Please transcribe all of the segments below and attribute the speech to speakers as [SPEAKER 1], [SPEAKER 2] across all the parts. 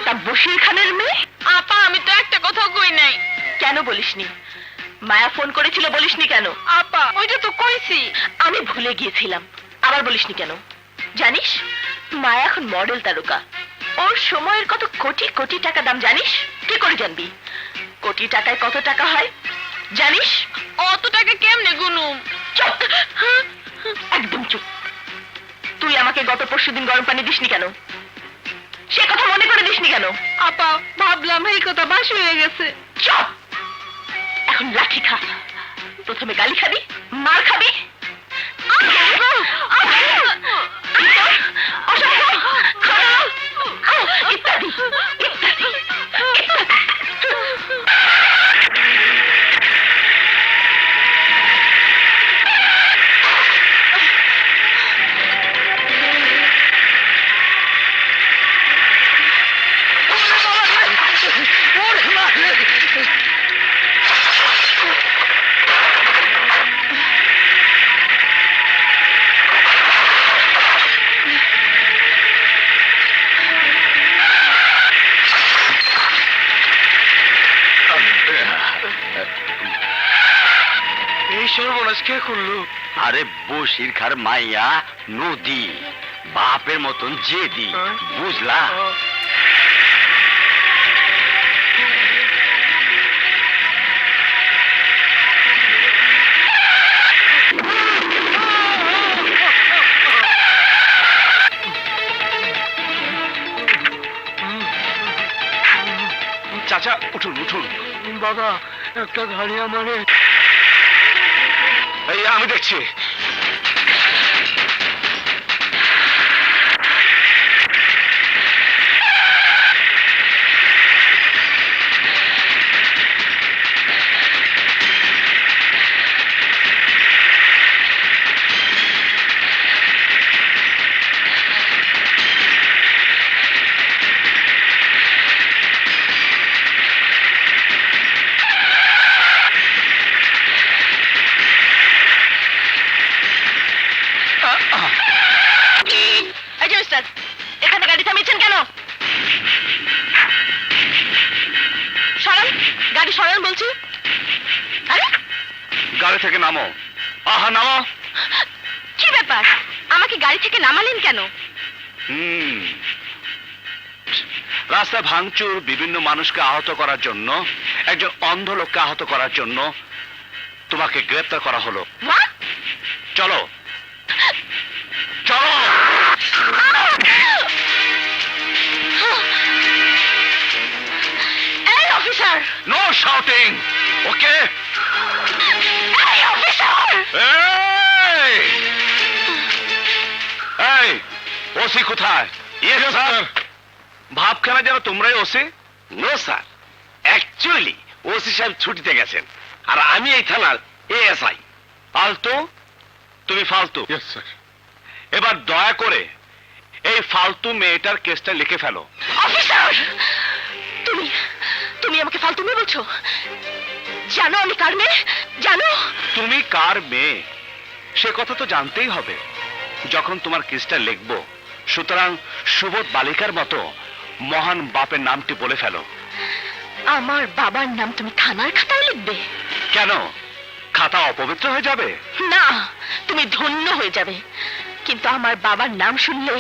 [SPEAKER 1] তা বশির খানের মেয়ে?
[SPEAKER 2] আপা আমি তো একটা কথা কই নাই।
[SPEAKER 1] কেন বলিসনি? মায়া ফোন করেছিল বলিসনি কেন?
[SPEAKER 2] আপা ওইটা তো কইছি।
[SPEAKER 1] আমি ভুলে গিয়েছিলাম, আবার বলিসনি কেন? জানিস মায়া এখন মডেল তারকা, ওর সময়ের কত কোটি কোটি টাকা দাম জানিস? কি করে জানবি? কোটি টাকায় কত টাকা হয় জানিস?
[SPEAKER 2] অত টাকা কেমনে গুনুম?
[SPEAKER 1] চুপ, একদম চুপ। তুই আমাকে গত পরশুদিন গরম পানি দিসনি কেন? সে কথা মনে করে দিসনি কেন?
[SPEAKER 2] আপা ভাবলাম এই কথা বাস হয়ে গেছে।
[SPEAKER 1] চুপ, এখন লাঠি খা। প্রথমে গালি খাবি, মার খাবি, ইত্যাদি ইত্যাদি ইত্যাদি।
[SPEAKER 3] কে করলো? আরে বশির খার মাইয়া নদী, বাপের মতন জেদি, বুঝলা? চাচা উঠুন উঠুন। বাবা একটা গাড়ি আমারে। এই আমি দেখছি।
[SPEAKER 1] এখানে গাড়ি থামিয়েছেন কেন? সরান গাড়ি, সরান বলছি। আরে
[SPEAKER 3] গাড়ি থেকে নামো। আহা নামো।
[SPEAKER 1] কি ব্যাপার, আমাকে গাড়ি থেকে নামালেন কেন?
[SPEAKER 3] রাস্তায় ভাঙচুর, বিভিন্ন মানুষকে আহত করার জন্য, একজন অন্ধ লোককে আহত করার জন্য তোমাকে গ্রেপ্তার করা হলো। চলো চলো।
[SPEAKER 1] এই অফিসার!
[SPEAKER 3] নো শাউটিং, ওকে?
[SPEAKER 1] এই অফিসার!
[SPEAKER 3] এই ওসি কোথায়? Yes sir. ভাবখানা যেন তোমরাই OC? No sir, actually OC সাহেব ছুটিতে গেছেন, আর আমি এই থানার এএসআই। ফালতু, তুমি ফালতু। Yes sir. এবার দয়া করে এই ফালতু মেয়েটার কেসটা লিখে ফেলো।
[SPEAKER 1] অফিসার, তুমি তুমি আমাকে ফালতু মেয়ে বলছো? জানো আমি কার মেয়ে? জানো?
[SPEAKER 3] তুমি কার মেয়ে সে কথা তো জানতেই হবে যখন তোমার কেসটা লিখবো। সুতরাং সুবোধ বালিকার মতো মহান বাপের নামটি বলে ফেলো।
[SPEAKER 1] আমার বাবার নাম তুমি থানার খাতায় লিখবে?
[SPEAKER 3] কেন, খাতা অপবিত্র হয়ে যাবে?
[SPEAKER 1] না, তুমি ধন্য হয়ে যাবে। কিন্তু আমার বাবার নাম শুনলে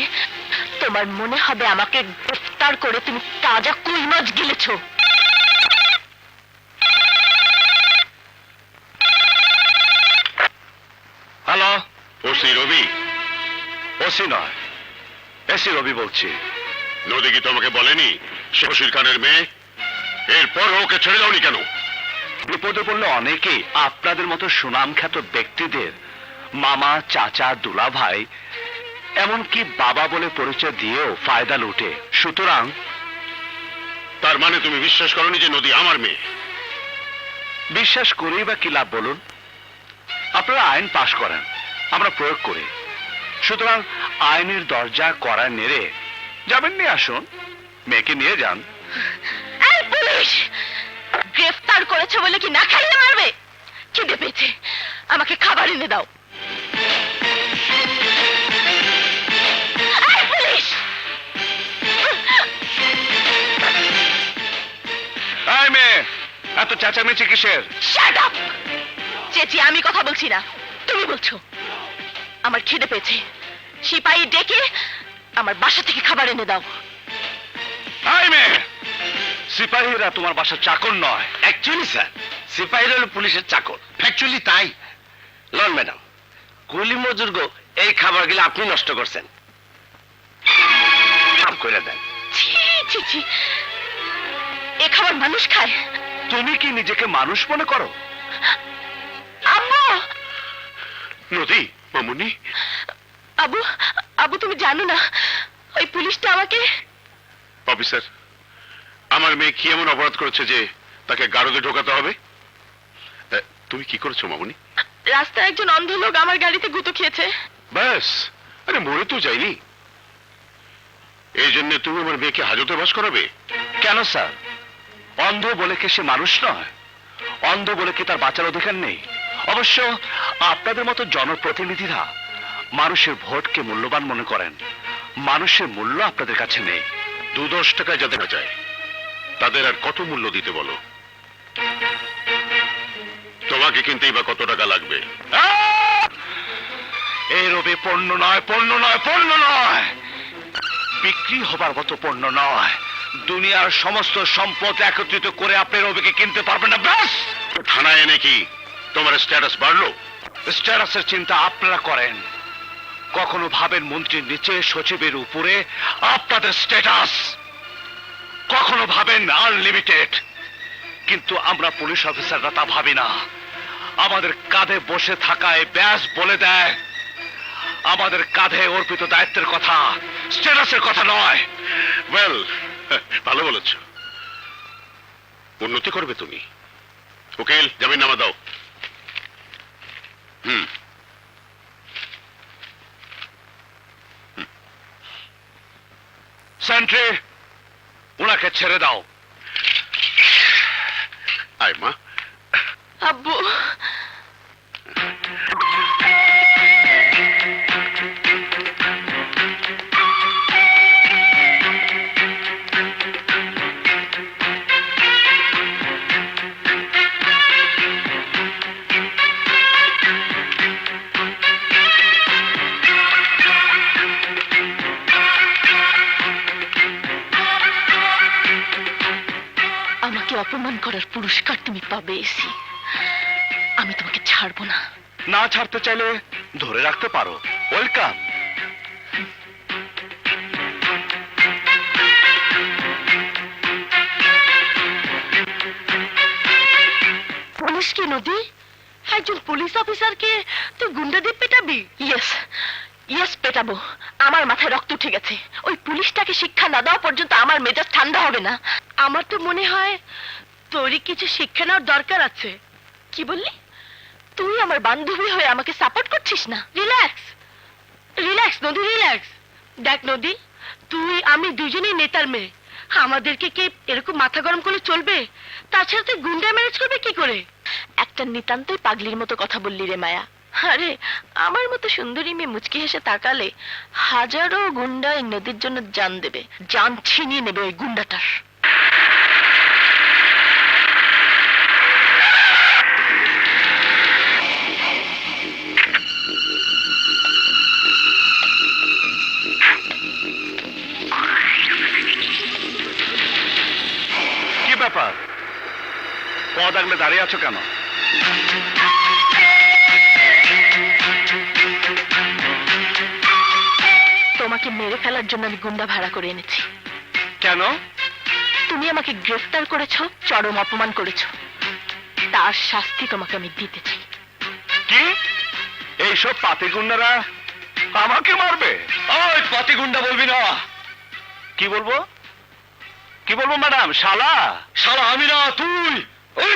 [SPEAKER 1] তোমার মনে হবে আমাকে গ্রেফতার করে তুমি তাজা কই মাছ গিলেছো।
[SPEAKER 3] হ্যালো, ওসি রবি? ওসি নয়, এসি রবি বলছি।
[SPEAKER 4] নদী কি তোমাকে বলেনি সে বশির খানের মেয়ে? এরপর ওকে ছেড়ে দাওনি কেন?
[SPEAKER 3] বিপদে পড়লে অনেকেই আপনাদের মতো সুনামখ্যাত ব্যক্তিদের মামা, চাচা, দুলা ভাই, এমনকি বাবা বলে পরিচয় দিয়েও ফায়দা লুটে। সুতরাং
[SPEAKER 4] তার মানে তুমি বিশ্বাস করনি যে নদী আমার মেয়ে?
[SPEAKER 3] বিশ্বাস করেই বা কি লাভ বলুন? আপনারা আইন পাশ করেন, আমরা প্রয়োগ করি। সুতরাং আইনের দরজা করা নেড়ে যাবেন, নিয়ে আসুন, মেয়েকে নিয়ে যান।
[SPEAKER 1] এই পুলিশ, গ্রেফতার করেছে বলে কি না খাইয়ে মারবে? খিদে পেয়েছে, আমাকে খাবার এনে দাও। এই পুলিশ!
[SPEAKER 3] এত চেঁচামেচি কিসের?
[SPEAKER 1] Shut up! চেঁচি আমি কথা বলছি না, তুমি বলছো। আমার খিদে পেয়েছে, সিপাহী ডেকে আমার বাসা থেকে খাবার এনে দাও।
[SPEAKER 3] এই মেয়ে, সিপাহীরা তোমার বাসার চাকর নয়। অ্যাকচুয়ালি স্যার, সিপাহীরা হলো পুলিশের চাকর। অ্যাকচুয়ালি তাই। লন ম্যাডাম, কুলি মজুর গো, এই খাবারগুলো আপনি নষ্ট করছেন। মাফ করে দেন।
[SPEAKER 1] ছি ছি ছি, এ খাবার মানুষ খায়?
[SPEAKER 3] তুমি কি নিজেকে মানুষ মনে করো?
[SPEAKER 1] আম্মু!
[SPEAKER 4] নদী, মামুনি,
[SPEAKER 1] আবু, আবু তুমি জানো না ওই পুলিশটা আমাকে...
[SPEAKER 4] অফিসার, আমার মেয়ে কি এমন অপরাধ করেছে যে তাকে গারদে ঢোকাতে হবে? তুমি কি করেছো মামুনি?
[SPEAKER 1] রাস্তায় একজন অন্ধ লোক আমার গাড়িতে গুঁতো খেয়েছে।
[SPEAKER 4] ব্যাস, আরে মরে তো যায়নি। এই জন্য তুমি আমার মেয়েকে হাজতে বাস করাবে?
[SPEAKER 3] কেন স্যার? অন্ধ বলে কি সে মানুষ নয়? অন্ধ বলে কি তার বাঁচার অধিকার নেই? অবশ্য আপনাদের মতো জনপ্রতিনিধিরা মানুষের ভোটকে মূল্যবান মনে করেন। মানুষের মূল্য আপনাদের কাছে নেই।
[SPEAKER 4] 2-10 টাকায় যাতে না যায়, তাদের আর কত মূল্য দিতে বলো? তোমাকে কিনতেই বা কত টাকা লাগবে?
[SPEAKER 3] এই রবি পণ্য নয়, পণ্য নয়, পণ্য নয়, বিক্রি হবার মতো পণ্য নয়। দুনিয়ার সমস্ত সম্পদ একত্রিত করে আপনি রবিকে কিনতে পারবেন না। ব্যাস!
[SPEAKER 4] থানায় এনে কি তোমার স্ট্যাটাস বাড়লো?
[SPEAKER 3] স্ট্যাটাসের চিন্তা আপনারা করেন, কখনো ভাবেন মন্ত্রীর নিচে, সচিবের উপরে আপনাদের স্ট্যাটাস, কখনো ভাবেন আনলিমিটেড। কিন্তু আমরা পুলিশ অফিসাররা তা ভাবি না। আমাদের কাঁধে বসে থাকায় ব্যাস বলে দেয় আমাদের কাঁধে অর্পিত দায়িত্বের কথা, স্ট্যাটাসের কথা নয়।
[SPEAKER 4] ওয়েল, ভালো বলেছ। উন্নতি করবে তুমি। উকিল, জামিননামা দাও।
[SPEAKER 3] সেন্ট্রি, ওনাকে ছেড়ে দাও।
[SPEAKER 4] আয় মা।
[SPEAKER 1] আব্বু, আমাকে অপমান করার পুরস্কার তুমি পাবে এসি। আমি তোমাকে ছাড়বো না।
[SPEAKER 3] না ছাড়তে চাইলে ধরে রাখতে পারো। ওয়েলকাম।
[SPEAKER 1] পুলিশকে নদী, একজন পুলিশ অফিসারকে তুই গুন্ডা দিয়ে পেটাবি? Yes, yes পেটাবো। আমার মাথায় রক্ত উঠে গেছে। ওই পুলিশটাকে শিক্ষা না দেওয়া পর্যন্ত আমার মেজাজ ঠান্ডা হবে না। আমার তো মনে হয় তোরই কিছু শিক্ষা নেওয়ার দরকার আছে। কি বললি? তুই আমার বান্ধবী হয়ে আমাকে সাপোর্ট করছিস না? রিল্যাক্স, রিল্যাক্স নদী, রিল্যাক্স। দেখ নদী, তুই আমি দুজনেই নেতার মেয়ে। আমাদেরকে কে এরকম মাথা গরম করলে চলবে? তাছাড়া তুই গুন্ডা ম্যানেজ করবে কি করে? একটা নিতান্তই পাগলির মতো কথা বললি রে মায়া। আরে আমার মতো সুন্দরী মেয়ে মুচকি হেসে তাকালে হাজারো গুন্ডা এই নদীর জন্য জান দেবে, জান ছিনিয়ে নেবে ওই গুন্ডাটার।
[SPEAKER 3] কি ব্যাপার? পদ আগলে দাঁড়িয়ে আছো কেন?
[SPEAKER 1] তোমাকে মেরে ফেলার জন্য আমি গুন্ডা ভাড়া করে এনেছি।
[SPEAKER 3] কেন?
[SPEAKER 1] তুমি আমাকে গ্রেফতার করেছো, চরম অপমান করেছো, তার শাস্তি তোমাকে আমি দিতে চাই।
[SPEAKER 3] কি? এইসব পাতি গুন্ডারা আমাকে মারবে? ওই পাতি গুন্ডা বলবি না। কি বলবো? কি বলবো ম্যাডাম? শালা? শালা আমি না, তুই। ওই!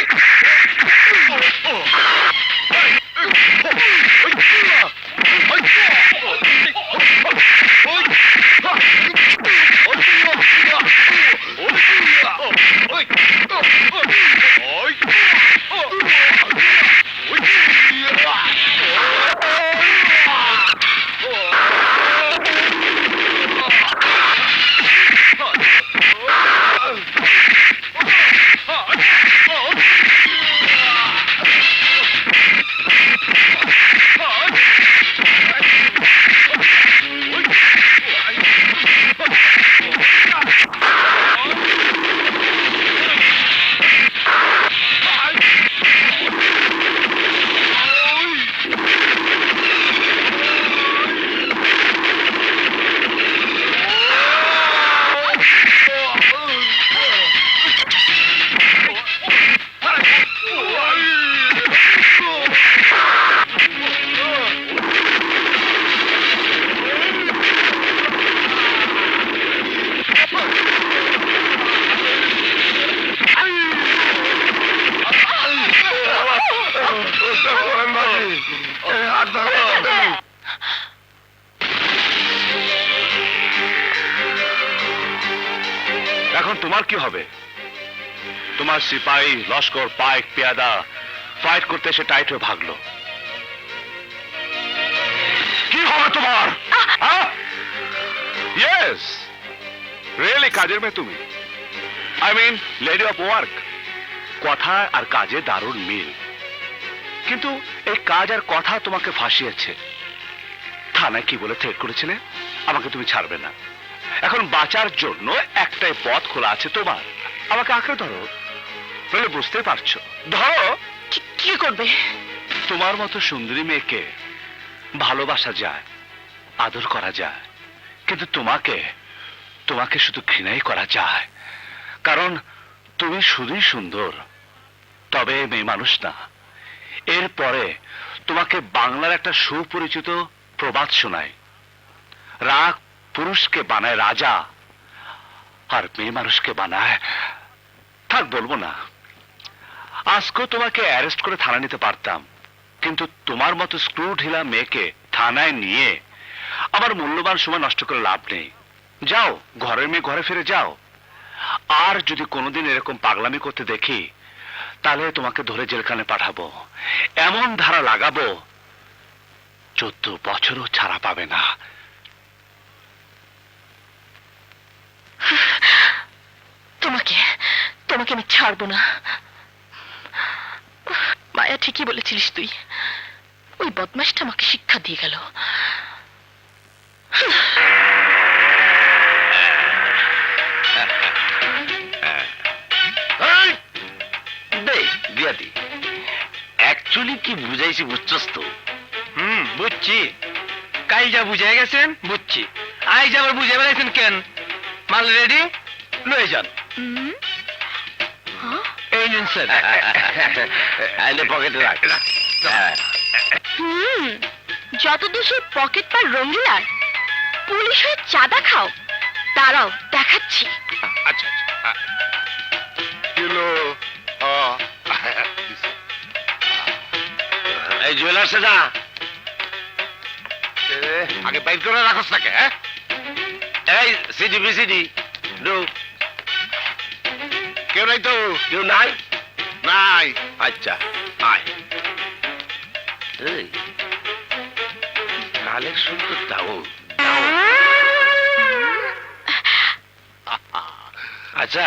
[SPEAKER 3] তখন তোমার কি হবে? তোমার সিপাহী লস্কর পাইক পেয়াদা ফাইট করতে এসে টাইট হয়ে ভাগলো, কি হবে তোমার? ইয়েস, রিয়েলি কাজের মেয়ে তুমি। I mean lady of work. কথা আর কাজে দারুণ মিল, কিন্তু এই কাজ আর কথা তোমাকে ফাঁসিয়েছে। থানায় কি বলে থ্রেট করেছিলে? আমাকে তুমি ছাড়বে না। এখন বাঁচার জন্য একটাই পথ খোলা আছে তোমার, আমাকে আঁকড়ে ধরো। বলে বুঝতে পারছো, ধরো।
[SPEAKER 1] কি করবে?
[SPEAKER 3] তোমার মতো সুন্দরী মেয়েকে ভালোবাসা যায়, আদর করা যায়, কিন্তু তোমাকে তোমাকে শুধু ঘৃণাই করা যায়। কারণ তুমি শুধুই সুন্দর, তবে মেয়ে মানুষ না। এরপরে তোমাকে বাংলার একটা সুপরিচিত প্রবাদ শোনায়, রাগ পুরুষকে বানায় রাজা, আর মেয়ে মানুষকে বানায়, থাক বলবো না। আজকেও তোমাকে অ্যারেস্ট করে থানা নিতে পারতাম, কিন্তু তোমার মতো স্ক্রু ঢিলা মেয়েকে থানায় নিয়ে আমার মূল্যবান সময় নষ্ট করে লাভ নেই। যাও, ঘরের মেয়ে ঘরে ফিরে যাও। আর যদি কোনোদিন এরকম পাগলামি করতে দেখি, তাহলে তোমাকে ধরে জেলখানে পাঠাবো, এমন ধারা লাগাবো 14 বছরও ছাড়া পাবে না।
[SPEAKER 1] তোমাকে তোমাকে আমি ছাড়বো না। মায়া, ঠিকই বলেছিলিস তুই। ওই বদমাশটা আমাকে শিক্ষা দিয়ে গেল।
[SPEAKER 3] অ্যাকচুয়ালি কি বুঝাইছি বুঝছস তো?
[SPEAKER 5] বুঝছি। কাল যা বুঝাই গেছেন বুঝছি, আজ আবার বুঝে বেড়াইছেন কেন? মাল রেডি, লয়ে যান। এই নিন স্যার।
[SPEAKER 3] আইলে পকেটে রাখ।
[SPEAKER 1] যত দেশে পকেট পার রঙ্গিলার পুলিশ হয়ে চাঁদা খাও, দাঁড়াও দেখাচ্ছি।
[SPEAKER 3] আচ্ছা
[SPEAKER 4] কিলো
[SPEAKER 3] এই জুয়েলার্সে যা, আগে বাইর করে রাখস নাকি? এই সিডি বিসিডি ডু।
[SPEAKER 4] কেউ নাই তো?
[SPEAKER 3] কেউ নাই?
[SPEAKER 4] নাই।
[SPEAKER 3] আচ্ছা আয়। এই কালেকশন তো দাও। আচ্ছা,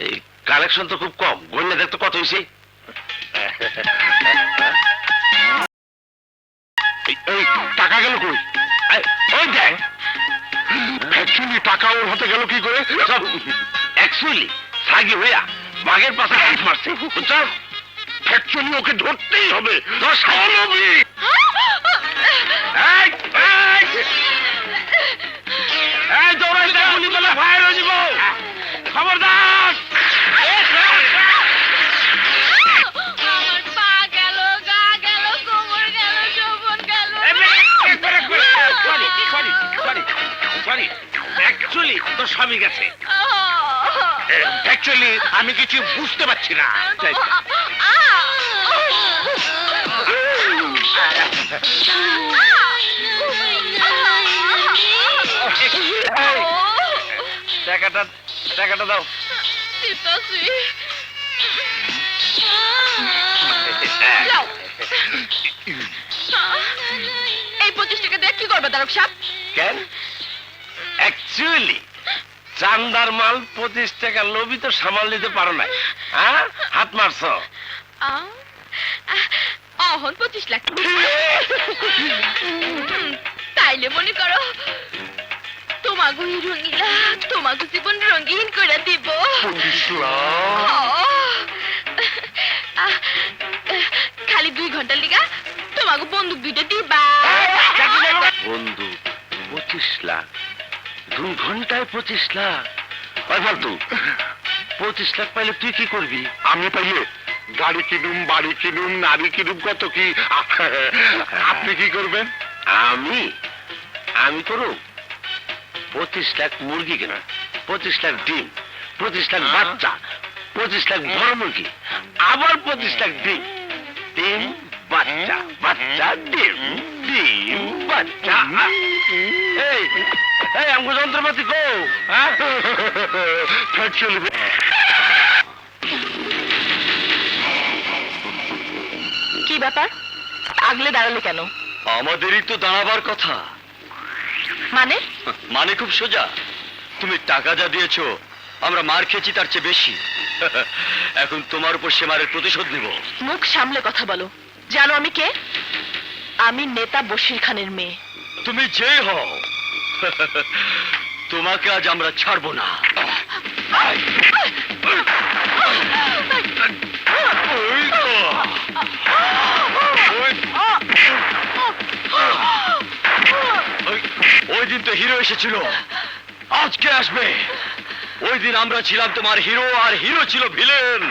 [SPEAKER 3] এই কালেকশন তো খুব কম, গণ্য দেখতে কত হয়েছে?
[SPEAKER 4] এই টাকা গেল কই?
[SPEAKER 3] ওই দেখ,
[SPEAKER 4] অ্যাকচুয়ালি টাকা ওর হাতে গেল কি করে?
[SPEAKER 3] অ্যাকচুয়ালি সাগি হইয়া বাঘের পাশে হাত মারছে, বুঝছো?
[SPEAKER 4] অ্যাকচুয়ালি ওকে ধরতেই হবে।
[SPEAKER 3] এই দৌড়াইতে গুলি করলে ফায়ার হয়ে যাব, খবরদার।
[SPEAKER 2] আমার পা গেল, গা গেল, কোমর গেল, যৌবন গেল।
[SPEAKER 3] অ্যাকচুয়ালি তো সবই গেছে।
[SPEAKER 4] অ্যাকচুয়ালি আমি কিছু বুঝতে পারছি না।
[SPEAKER 3] টাকাটা দাও।
[SPEAKER 2] দিতাছি।
[SPEAKER 1] এই 25 টাকা দিয়ে কি করবে তারক সাহেব?
[SPEAKER 3] কেন? অ্যাকচুয়ালি চান্দার মাল 25 টাকা লোভি তো সামাল দিতে পারো না, হ্যাঁ? হাত মারছো।
[SPEAKER 2] অহন 25 লাখ। তাইলে মনে করো তোমাগো রঙিলা, তোমাগো জীবন রঙিন করে দিব। খালি 2 ঘন্টার লিগা তোমাগো বন্দুক 2টা দিবা।
[SPEAKER 3] বন্ধু 25 লাখ, 2 ঘন্টায় 25 লাখ? ওই ফালতু, 25 লাখ পাইলে তুই কি করবি?
[SPEAKER 4] আমি পাইলে গাড়ি কিনুম, বাড়ি কিনুম, নারী কিনুম, কত কি। আপনি কি করবেন?
[SPEAKER 3] আমি করব 25 লাখ মুরগি কেনা, 25 লাখ ডিম, 25 লাখ বাচ্চা, 25 লাখ বড় মুরগি, আবার 25 লাখ ডিম, ডিম বাচ্চা, বাচ্চা ডিম, ডিম বাচ্চা। এই এই আমগো যন্ত্রপাতি কো হ্যাঁ
[SPEAKER 4] Actually,
[SPEAKER 1] কি ব্যাপার আগলে দাঁড়ালে কেন?
[SPEAKER 5] আমাদেরই তো দাঁড়াবার কথা।
[SPEAKER 1] মানে
[SPEAKER 5] মানে খুব সোজা, তুমি টাকা যা দিয়েছো আমরা মার খেয়েছি তার চেয়ে বেশি। এখন তোমার উপর সে মারের প্রতিশোধ নিব।
[SPEAKER 1] মুখ সামলে কথা বলো। জানো আমি কে? আমি নেতা বশির খানের মেয়ে।
[SPEAKER 5] তুমি যে হও, তোমাকে আজ আমরা ছাড়বো না। ওই দিন তো হিরো এসেছিল, আজকে আসবে। ওই দিন আমরা ছিলাম তোমার হিরো আর হিরো ছিল ভিলেন,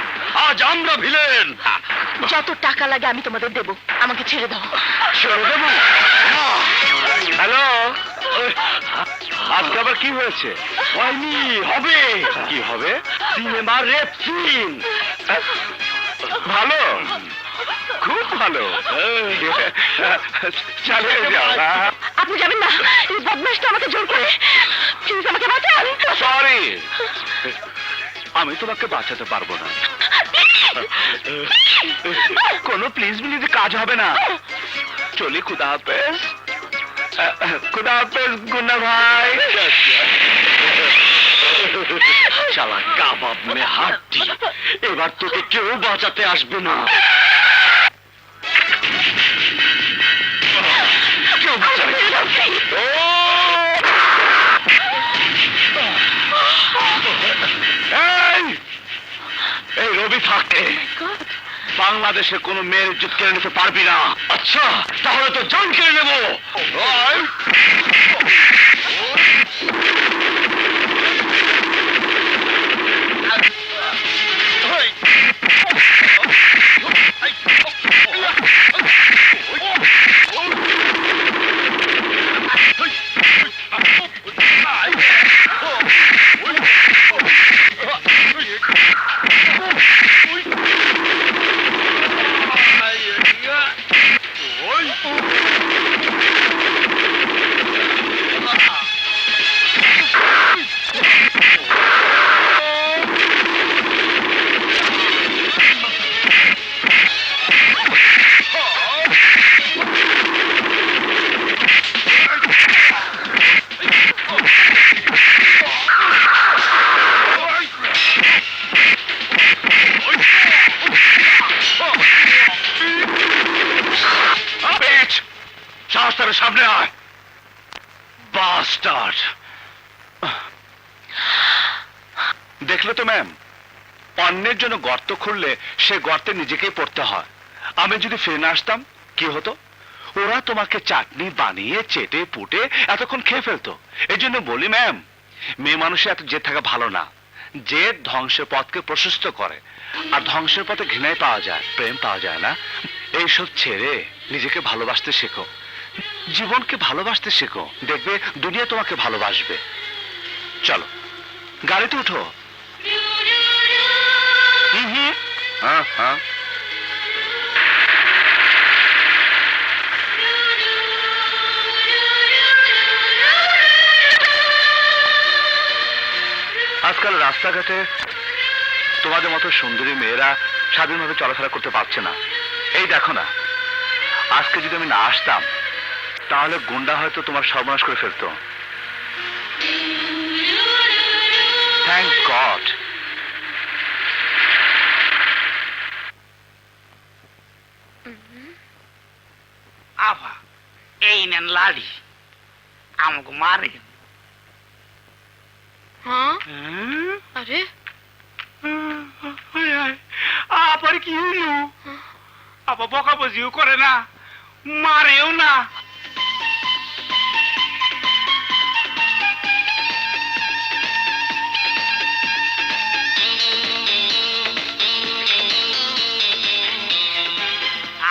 [SPEAKER 5] আজ আমরা ভিলেন।
[SPEAKER 1] যত টাকা লাগে আমি তোমাদের দেব, আমাকে ছেড়ে দাও।
[SPEAKER 5] ছেড়ে দেবো?
[SPEAKER 3] হ্যালো, আজকে আবার কি হয়েছে?
[SPEAKER 5] হয়নি, হবে।
[SPEAKER 3] কি হবে?
[SPEAKER 5] সিনেমার রেপ সিন।
[SPEAKER 3] ভালো, খুব ভালো। চালিয়ে যাও।
[SPEAKER 1] আপনি যাবেন না, এই বদমাশটা আমাকে জোর করে। প্লিজ আমাকে বাঁচান।
[SPEAKER 3] সরি, আমি তোমাকে বাঁচাতে পারবো না। কোনো প্লিজ মিলিতে কাজ হবে না। চলি, খুদা হাফেজ। খুদা হাফেজ গুন্না ভাই।
[SPEAKER 5] শালা কাবাব মে হাড্ডি, এবার তোকে কেউ বাঁচাতে আসবে না। কেউ বাঁচাবে না। ও!
[SPEAKER 3] এই রবি থাকতে বাংলাদেশে কোনো মেয়ের ইজ্জত কেড়ে নিতে পারবি না।
[SPEAKER 5] আচ্ছা, তাহলে তো জান কেড়ে নেবো।
[SPEAKER 3] সামনে আয় বাস্টার্ড। দেখলে তো ম্যাম, অন্যের জন্য গর্ত খুঁড়লে সে গর্তে নিজেকেই পড়তে হয়। আমি যদি ফিরে না আসতাম কি হতো? ওরা তোমাকে চাটনি বানিয়ে চেটে পুটে এতক্ষণ খেয়ে ফেলতো। এই জন্য বলি ম্যাম, মেয়ে মানুষের এত জেদ থাকা ভালো না। জেদ ধ্বংসের পথকে প্রশস্ত করে, আর ধ্বংসের পথে ঘৃণায় পাওয়া যায়, প্রেম পাওয়া যায় না। এইসব ছেড়ে নিজেকে ভালোবাসতে শেখো, জীবনকে ভালোবাসতে শেখো, দেখবে দুনিয়া তোমাকে ভালোবাসবে। চলো গাড়িতে উঠো। হ্যাঁ হ্যাঁ, আজকাল রাস্তাঘাটে তোমাদের মতো সুন্দরী মেয়েরা স্বাধীনভাবে চলাফেরা করতে পারছে না। এই দেখো না, আজকে যদি আমি না আসতাম তাহলে গুন্ডা হয়তো তোমার সর্বনাশ করে ফেলতো। Thank god.
[SPEAKER 6] আভা এই নেন লাড়ি, আমাকে মারে।
[SPEAKER 2] হ্যাঁ? আরে
[SPEAKER 6] আবার কি হইল? আপা বকা বজিও করে না, মারেও না।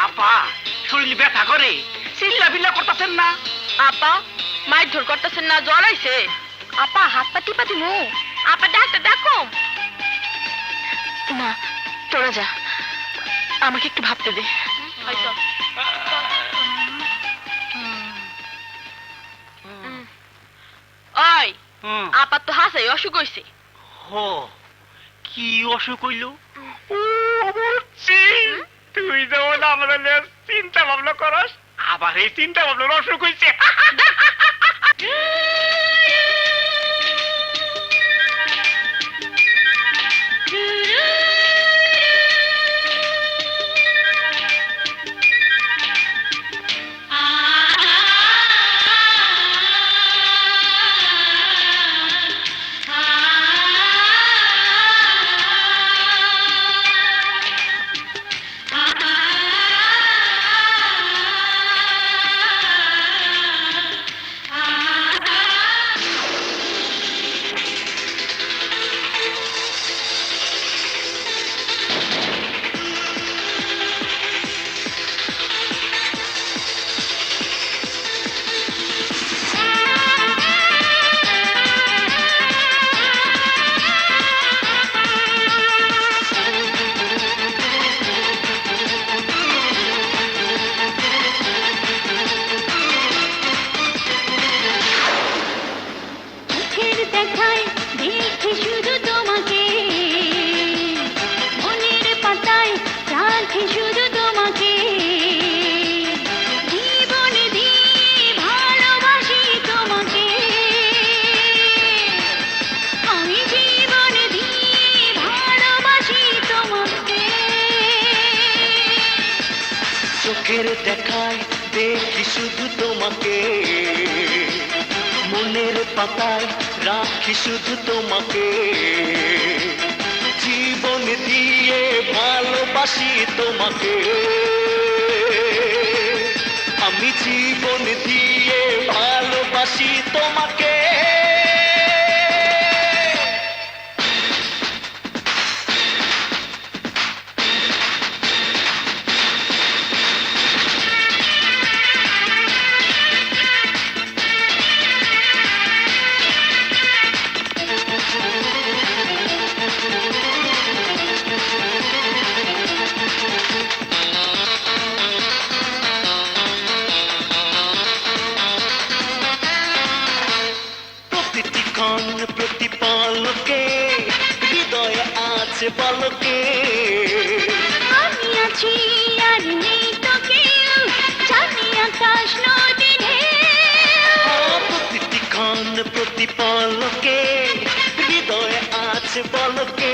[SPEAKER 6] আপা শরীর ব্যথা করে, চিল্লা বিল্লা করতেছেন না?
[SPEAKER 2] আপা মাইর ধর করতেছেন না, জ্বর আইছে। আপা হাত পা টিপা দিমু। আপা ডাক্তার ডাকো।
[SPEAKER 1] না, তোরা যা, আমাকে একটু ভাবতে দে।
[SPEAKER 2] হয়তো আপার তো হাসাই অসুখ হইছে।
[SPEAKER 6] হ কি অসুখ হইল? ও বুঝছি, তুই যেমন আমাদের নিয়ে চিন্তা ভাবনা করস, আবার এই চিন্তা ভাবনার অসুখ হইছে।
[SPEAKER 7] চোখের দেখায় দেখি শুধু তোমাকে, মনের পাতায় রাখি শুধু তোমাকে, জীবন দিয়ে ভালোবাসি তোমাকে, আমি জীবন দিয়ে ভালোবাসি তোমাকে।
[SPEAKER 5] চোখের দেখায় দেখি শুধু তোমাকে, মনের পাতায় রাখি শুধু তোমাকে, জীবন দিয়ে ভালোবাসি তোমাকে, আমি জীবন দিয়ে ভালোবাসি তোমাকে। প্রতিটি ক্ষণ প্রতি পলকে হৃদয়ে আছে বলকে,
[SPEAKER 7] আমি আছি আর নেই তো কেউ, জানি আকাশ নদী ঢেউ।
[SPEAKER 5] প্রতিটি ক্ষণ প্রতি পলকে হৃদয়ে আছে বলকে,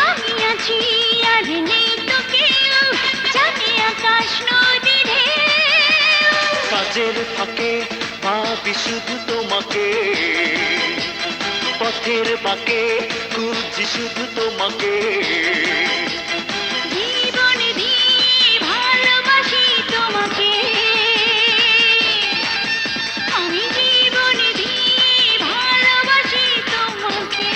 [SPEAKER 7] আমি আছি আর নেই তো কেউ, জানি আকাশ নদী ঢেউ।
[SPEAKER 5] কাজের ফাঁকে ভাবি শুধু তোমাকে, পথের বাঁকে খুঁজি শুধু তোমাকে,
[SPEAKER 7] জীবন দিয়ে ভালোবাসি তোমাকে, আমি জীবন দিয়ে ভালোবাসি তোমাকে।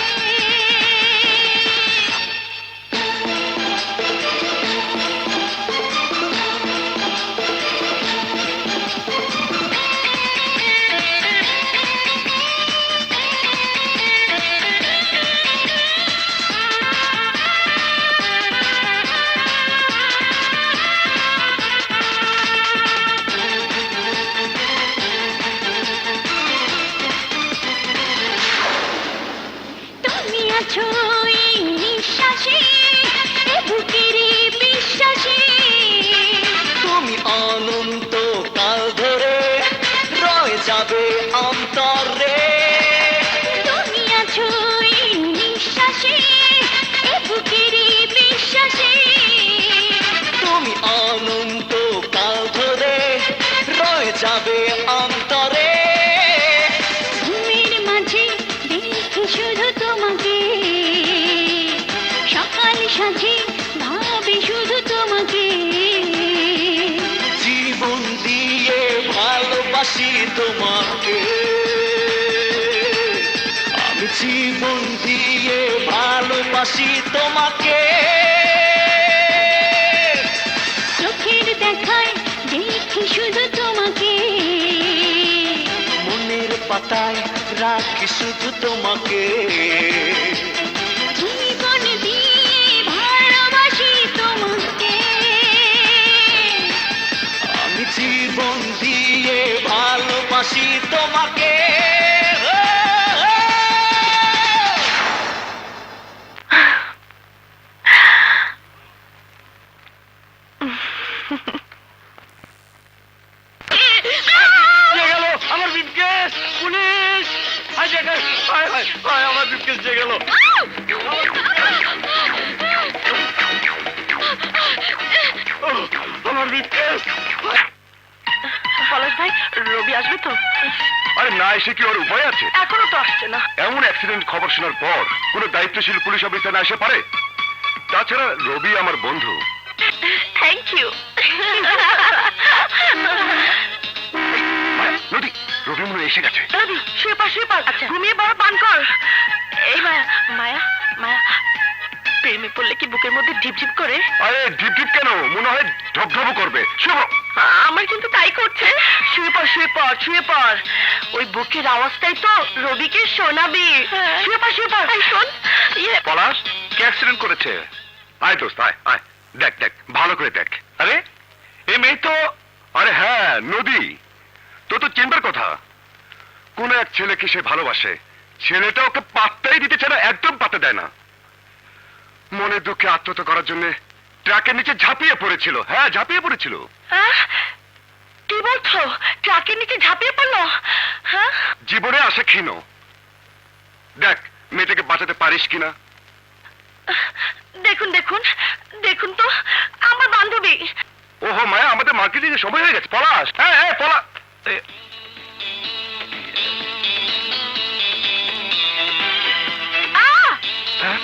[SPEAKER 7] তুমি আছো এই নিঃশ্বাসে, এ বুকেরই বিশ্বাসে,
[SPEAKER 5] তুমি অনন্ত কাল ধরে রয়ে যাবে অন্তরে,
[SPEAKER 7] তুমি আছো এই নিঃশ্বাসে, এ বুকেরই বিশ্বাসে,
[SPEAKER 5] তুমি অনন্ত কাল ধরে রয়ে যাবে অন্তরে,
[SPEAKER 7] ঘুমের মাঝে দেখি শুধু তোমাকে, সকাল সাঁঝে ভাবি শুধু তোমাকে,
[SPEAKER 5] জীবন দিয়ে ভালোবাসি তোমাকে, আমি জীবন দিয়ে ভালোবাসি তোমাকে।
[SPEAKER 7] চোখের দেখায় দেখি শুধু তোমাকে,
[SPEAKER 5] মনের পাতায় রাখি শুধু তোমাকে,
[SPEAKER 7] জীবন দিয়ে ভালোবাসি তোমাকে,
[SPEAKER 5] আমি জীবন দিয়ে ভালোবাসি তোমাকে। ব্রিফকেস নিয়ে গেল। আমার ব্রিফকেস।
[SPEAKER 1] পলাশ ভাই, রবি আসবে তো?
[SPEAKER 3] আরে না এসে কি ওর উপায় আছে?
[SPEAKER 1] এখনো তো আসছে না।
[SPEAKER 3] এমন অ্যাক্সিডেন্ট খবর শোনার পর কোনো দায়িত্বশীল পুলিশ অফিসার না এসে পারে? তাছাড়া রবি আমার বন্ধু।
[SPEAKER 1] Thank you.
[SPEAKER 3] নদী, রবি মনে হয় এসে গেছে।
[SPEAKER 1] রবি, শুয়ে পড়। আচ্ছা, ঘুমিয়ে বড় পান কর। এই মায়া, মায়া, মায়া, প্রেমে পড়লে কি বুকের মধ্যে ঝিপঝিপ করে?
[SPEAKER 3] আরে ঢিপ ঢিপ কেন, মনে হয় ঢপঢপ করবে। শুভ,
[SPEAKER 1] আমার কিন্তু তাই করছে। শুয়ে পড়। ওই বুকের আওয়াজটাই তো রবিকে শোনাবি। শুয়ে পড়। এই শোন,
[SPEAKER 3] পলাশ কে অ্যাক্সিডেন্ট করেছে? আয় দোস্ত, আয় দেখ ভালো করে দেখ। আরে এই মেয়ে তো, আরে হ্যাঁ নদী, তোর তো চিন্তার কথা। কোন এক ছেলেকে সে ভালোবাসে, ছেলেটা ওকে পাত্তাই দিতে চায় না, একদম পাত্তা দেয় না। মনে দুঃখে আত্মহত্যা করার জন্য ট্রাকের নিচে ঝাঁপিয়ে পড়েছিল। হ্যাঁ, ঝাঁপিয়ে পড়েছিল।
[SPEAKER 1] কি বলছো? ট্রাকের নিচে ঝাঁপিয়ে পড়লো? হ্যাঁ,
[SPEAKER 3] জীবনে আসে ক্ষীণ। দেখ মেয়েটাকে বাঁচাতে পারিস কিনা।
[SPEAKER 1] দেখুন তো, আমার বান্ধবী।
[SPEAKER 3] ওহো মায়া, আমাদের মার্কেটিং এর সময় হয়ে গেছে। পলাশ, হ্যাঁ পলাশ। হ্যাঁ?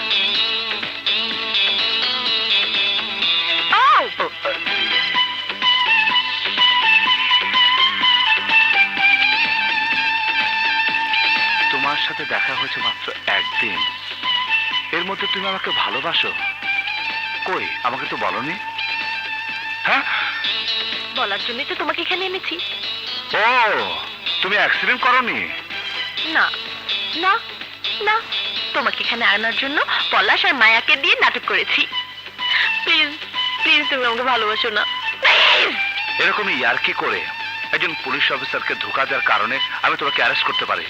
[SPEAKER 3] তোমার সাথে দেখা হয়েছে মাত্র একদিন, এর মধ্যে তুমি আমাকে ভালোবাসো? কই, আমাকে তো বলনি। হ্যাঁ,
[SPEAKER 1] বলার জন্যই তো তোমাকে এখানে এনেছি।
[SPEAKER 3] ও তুমি অ্যাক্সিডেন্ট করনি?
[SPEAKER 1] না না না, তোমাকে এখানে আনার জন্য পলাশ আর মায়াকে দিয়ে নাটক করেছি। প্লিজ তুমি আমাকে ভালোবাসো না, প্লিজ।
[SPEAKER 3] এরকম ইয়ার্কি করে একজন পুলিশ অফিসারকে ধোঁকা দেওয়ার কারণে আমি তোমাকে অ্যারেস্ট করতে পারি।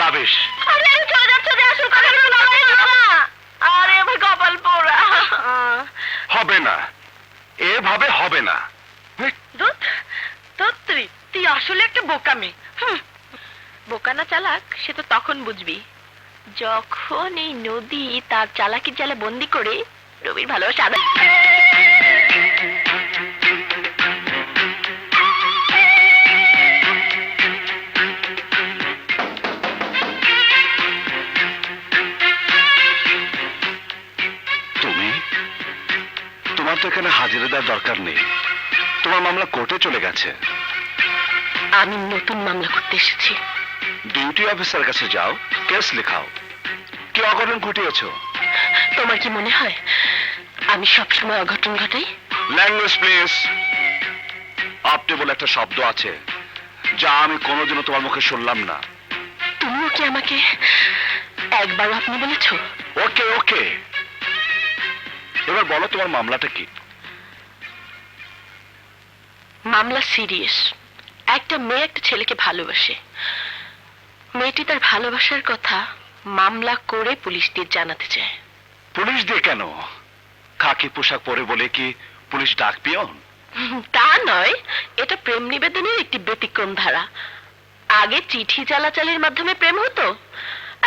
[SPEAKER 3] রাবিশ।
[SPEAKER 1] আরে আমি চলে যাচ্ছি, আসল কথাগুলো বলাই না। আরে আমার কপাল পোড়া।
[SPEAKER 3] হবে না, এভাবে হবে না।
[SPEAKER 1] তুই আসলে একটা বোকা মেয়ে। বোকা না চালাক সে তো তখন বুঝবি যখন এই নদী তার চালাকির জালে বন্দি করে রবির ভালোবাসা আদায়।
[SPEAKER 3] তোমার তো এখানে হাজিরা দেওয়ার দরকার নেই, তোমার মামলা কোর্টে চলে গেছে।
[SPEAKER 1] আমি নতুন মামলা করতে এসেছি।
[SPEAKER 3] ডিউটি অফিসার কাছে যাও, কেস লেখাও। কি অঘটন ঘটিয়েছো?
[SPEAKER 1] তোমার কি মনে হয় আমি সবসময় অঘটন ঘটাই?
[SPEAKER 3] Language please. আপনি বলে একটা শব্দ আছে যা আমি কোনোদিনও তোমার মুখে শুনলাম না।
[SPEAKER 1] তুমিও কি আমাকে একবারও আপনি বলেছো?
[SPEAKER 3] ওকে, এবার বলো তোমার মামলাটা কি?
[SPEAKER 1] মামলা সিরিয়াস। একটা মেয়ে একটা ছেলেকে ভালোবাসে। মেয়েটি তার ভালোবাসার কথা মামলা করে পুলিশদের জানাতে চায়।
[SPEAKER 3] পুলিশ দিয়ে কেন? খাকি পোশাক পরে বলে কি পুলিশ ডাক পিয়ন?
[SPEAKER 1] তা নয়, এটা প্রেম নিবেদনের একটি ব্যতিক্রম ধারা। আগে চিঠি চালাচালির মাধ্যমে প্রেম হতো,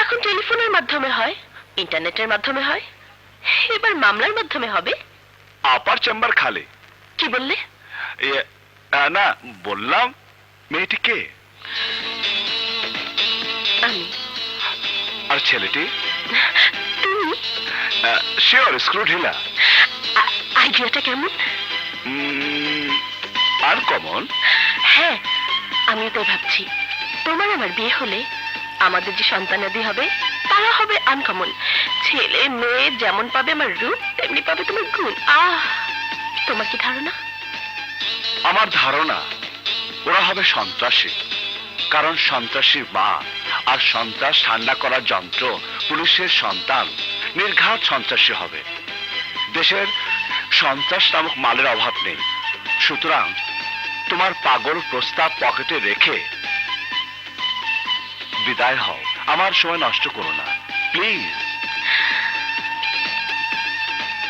[SPEAKER 1] এখন টেলিফোনের মাধ্যমে হয়, ইন্টারনেটের মাধ্যমে হয়, এবার মামলার মাধ্যমে হবে।
[SPEAKER 3] আপার চেম্বার খালি।
[SPEAKER 1] কি বললে?
[SPEAKER 3] না, বললাম মেয়েটি কে?
[SPEAKER 1] আমি।
[SPEAKER 3] আর ছেলেটি?
[SPEAKER 1] তুমি।
[SPEAKER 3] শিওর স্ক্রু ঢিলা।
[SPEAKER 1] আইডিয়াটা কেমন?
[SPEAKER 3] আর কমন।
[SPEAKER 1] হ্যাঁ, আমিও তাই ভাবছি। তোমার আমার বিয়ে হলে আমাদের যে সন্তানাদি হবে তারা হবে আনকমন। ছেলে মেয়ে যেমন পাবে আমার রূপ, তেমনি পাবে তোমার গুণ। তোমার কি ধারণা?
[SPEAKER 3] আমার ধারণা ওরা হবে সন্ত্রাসী, কারণ সন্ত্রাসীর মা আর সন্ত্রাস ঠান্ডা করার যন্ত্র পুলিশের সন্তান নির্ঘাত সন্ত্রাসী হবে। দেশের সন্ত্রাস নামক মালের অভাব নেই, সুতরাং তোমার পাগল প্রস্তাব পকেটে রেখে বিদায় হও। আমার সময় নষ্ট করো না প্লিজ।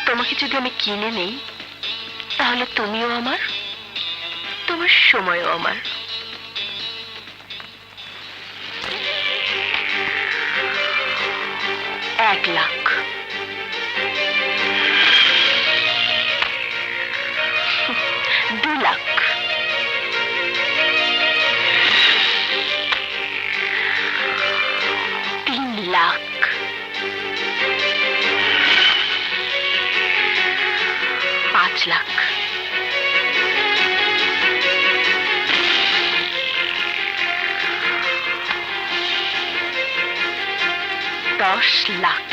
[SPEAKER 1] তোমাকে যদি আমি কিনে নেই তাহলে তুমিও আমার, তোমার সময়ও আমার। 1 লাখ, 2 লাখ, 3 লাখ, 5 লাখ, 10 লাখ।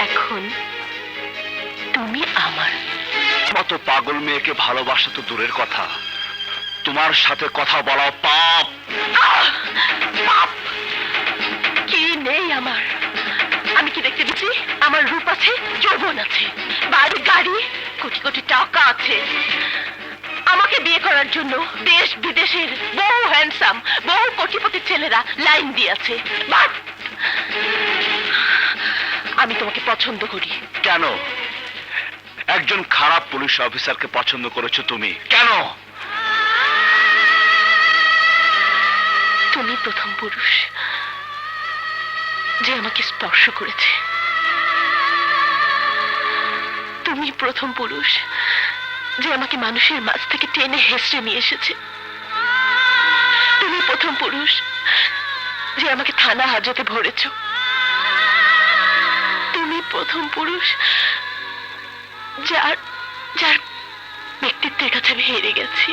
[SPEAKER 1] এখন তুমি আমার
[SPEAKER 3] মতো পাগল মেয়েকে ভালোবাসা তো দূরের কথা, তোমার সাথে কথা বলা পাপ।
[SPEAKER 1] পাপ কি নেই আমার? আমি কি দেখতে দিচ্ছি? আমার রূপ আছে, যৌবন আছে, বাড়ি গাড়ি, কোটি কোটি টাকা আছে। আমাকে বিয়ে করার জন্য দেশ বিদেশের বহু হ্যান্ডসাম, বহু কোটিপতি ছেলেরা লাইন দিয়েছে। বাট আমি তোমাকে পছন্দ করি।
[SPEAKER 3] কেন? একজন খারাপ পুলিশ অফিসারকে পছন্দ করেছো তুমি, কেন?
[SPEAKER 1] তুমি প্রথম পুরুষ যে আমাকে স্পর্শ করেছে। তুমি প্রথম পুরুষ যে আমাকে মানুষের মাঝ থেকে টেনে হেসড়ে নিয়ে এসেছে। তুমি প্রথম পুরুষ যে আমাকে থানা হাজতে ভরেছ। তুমি প্রথম পুরুষ যার যার ব্যক্তিত্বের কাছে আমি হেরে গেছি,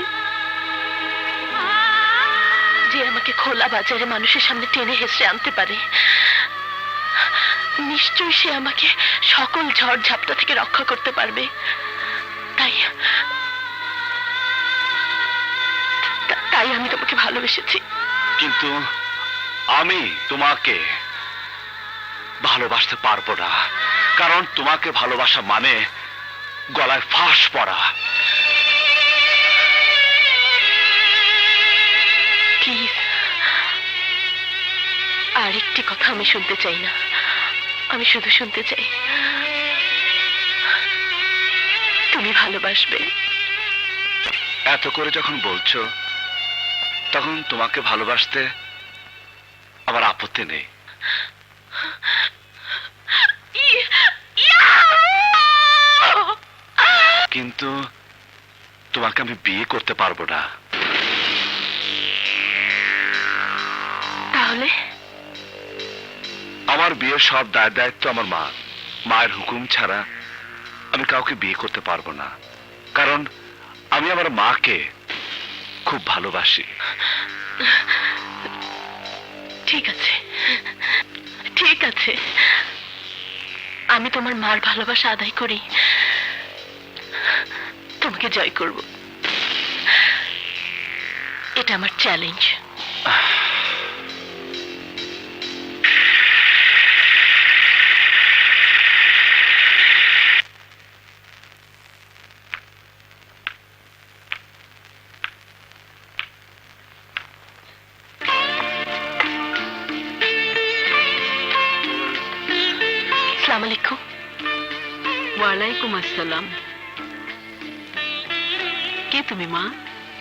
[SPEAKER 1] যে আমাকে খোলা বাজারে মানুষের সামনে টেনে হেসড়ে আনতে পারে। নিশ্চয়ই সে আমাকে সকল ঝড় ঝাপটা থেকে রক্ষা করতে পারবে। তাই তাই আমি তোমাকে ভালোবেসেছি।
[SPEAKER 3] কিন্তু আমি তোমাকে ভালোবাসতে পারবো না, কারণ তোমাকে ভালোবাসা মানে গলায় ফাঁস পড়া।
[SPEAKER 1] প্লিজ, আরেকটি কথা আমি শুনতে চাই না। আমি শুধু শুনতে চাই তুমি ভালোবাসবে।
[SPEAKER 3] এত করে যখন বলছো, তখন তোমাকে ভালোবাসতে আমার আপত্তি নেই। কিন্তু তোমাকে আমি বিয়ে করতে পারবো না।
[SPEAKER 1] তাহলে
[SPEAKER 3] আমার বিয়ের সব দায় দায়িত্ব আমার মা। মায়ের হুকুম ছাড়া আমি কাউকে বিয়ে করতে পারবো না, কারণ আমি আমার মাকে খুব ভালোবাসি।
[SPEAKER 1] ঠিক আছে, ঠিক আছে, আমি তোমার মার ভালোবাসা আদায় করি, তোমাকে জয় করব। এটা আমার চ্যালেঞ্জ। আসসালামু আলাইকুম।
[SPEAKER 8] ওয়ালাইকুম আসসালাম। কে তুমি মা?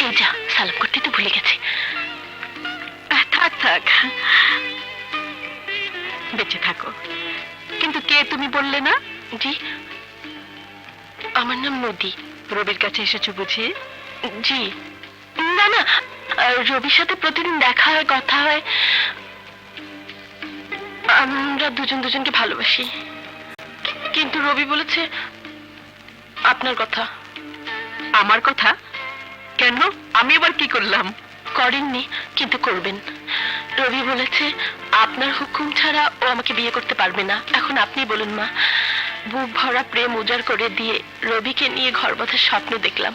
[SPEAKER 1] এই যা, সালাম করতে তো ভুলে গেছি।
[SPEAKER 8] থাক থাক, বেঁচে থাকো। কিন্তু কে তুমি বললে না?
[SPEAKER 1] জি, আমার নাম নদী।
[SPEAKER 8] রবির কাছে এসেছো বুঝি?
[SPEAKER 1] জি, না না, রবির সাথে প্রতিদিন দেখা হয়, কথা হয়। আমরা দুজন দুজনকে ভালোবাসি। কিন্তু রবি বলেছে আপনার কথা।
[SPEAKER 8] আমার কথা? কেন? আমি আবার কি করলাম?
[SPEAKER 1] করেননি, কিন্তু করবেন। রবি বলেছে আপনার হুকুম ছাড়া ও আমাকে বিয়ে করতে পারবে না। এখন আপনি বলুন মা, বুক ভরা প্রেম উজাড় করে দিয়ে রবিকে নিয়ে ঘর বাঁধার স্বপ্ন দেখলাম।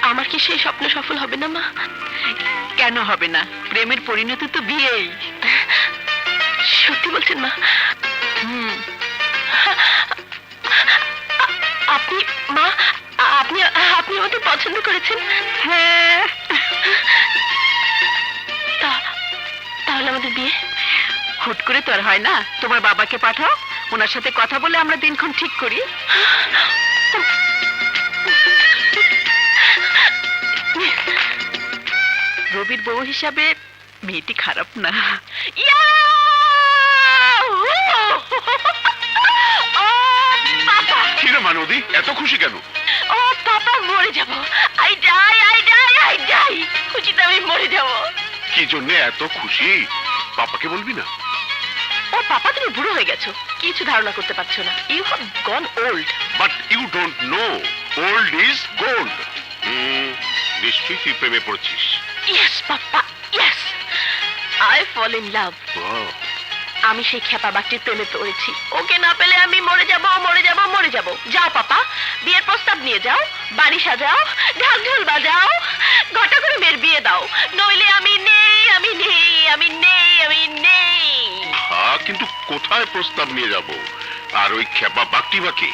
[SPEAKER 1] আমার কি সেই স্বপ্ন সফল হবে না মা?
[SPEAKER 8] কেন হবে না? প্রেমের পরিণতি তো বিয়েই।
[SPEAKER 1] সত্যি বলছেন মা? আপনি মা, আপনি আপনি আমাকে পছন্দ করেছেন?
[SPEAKER 8] হ্যাঁ।
[SPEAKER 1] তাহলে আমাদের বিয়ে?
[SPEAKER 8] হুট করে তো আর হয় না। তোমার বাবাকে পাঠাও, ওনার সাথে কথা বলে আমরা দিনক্ষণ ঠিক করি। রবির বউ হিসাবে মেয়েটি খারাপ না।
[SPEAKER 4] কি রে মা নদী, এত খুশি কেন?
[SPEAKER 1] ও পাপা, মরে যাব। আই ডাই খুশিতে আমি মরে যাব।
[SPEAKER 4] কি জন্য এত খুশি পাপাকে বলবি না?
[SPEAKER 1] ও পাপা, তুমি বুড়ো হয়ে গেছো, কিছু ধারণা করতে পারছো না। You have gone old.
[SPEAKER 4] But you don't know old is gold. নিশ্চয়ই তুই প্রেমে পড়ছিস।
[SPEAKER 1] Yes papa, yes, I fall in love.
[SPEAKER 4] Wow.
[SPEAKER 1] আমি সেই খেপা বাকটির প্রেমে পড়েছি। ওকে না পেলে আমি মরে যাব। যাও পাপা, বিয়ের প্রস্তাব নিয়ে যাও, বাড়ি সাজাও, ঢাক ঢোল বাজাও, ঘটা করে মেয়ের বিয়ে দাও, নইলে আমি নেই।
[SPEAKER 4] হ্যাঁ, কিন্তু কোথায় প্রস্তাব নিয়ে যাব? আর ওই খেপা বাকটি বাকি?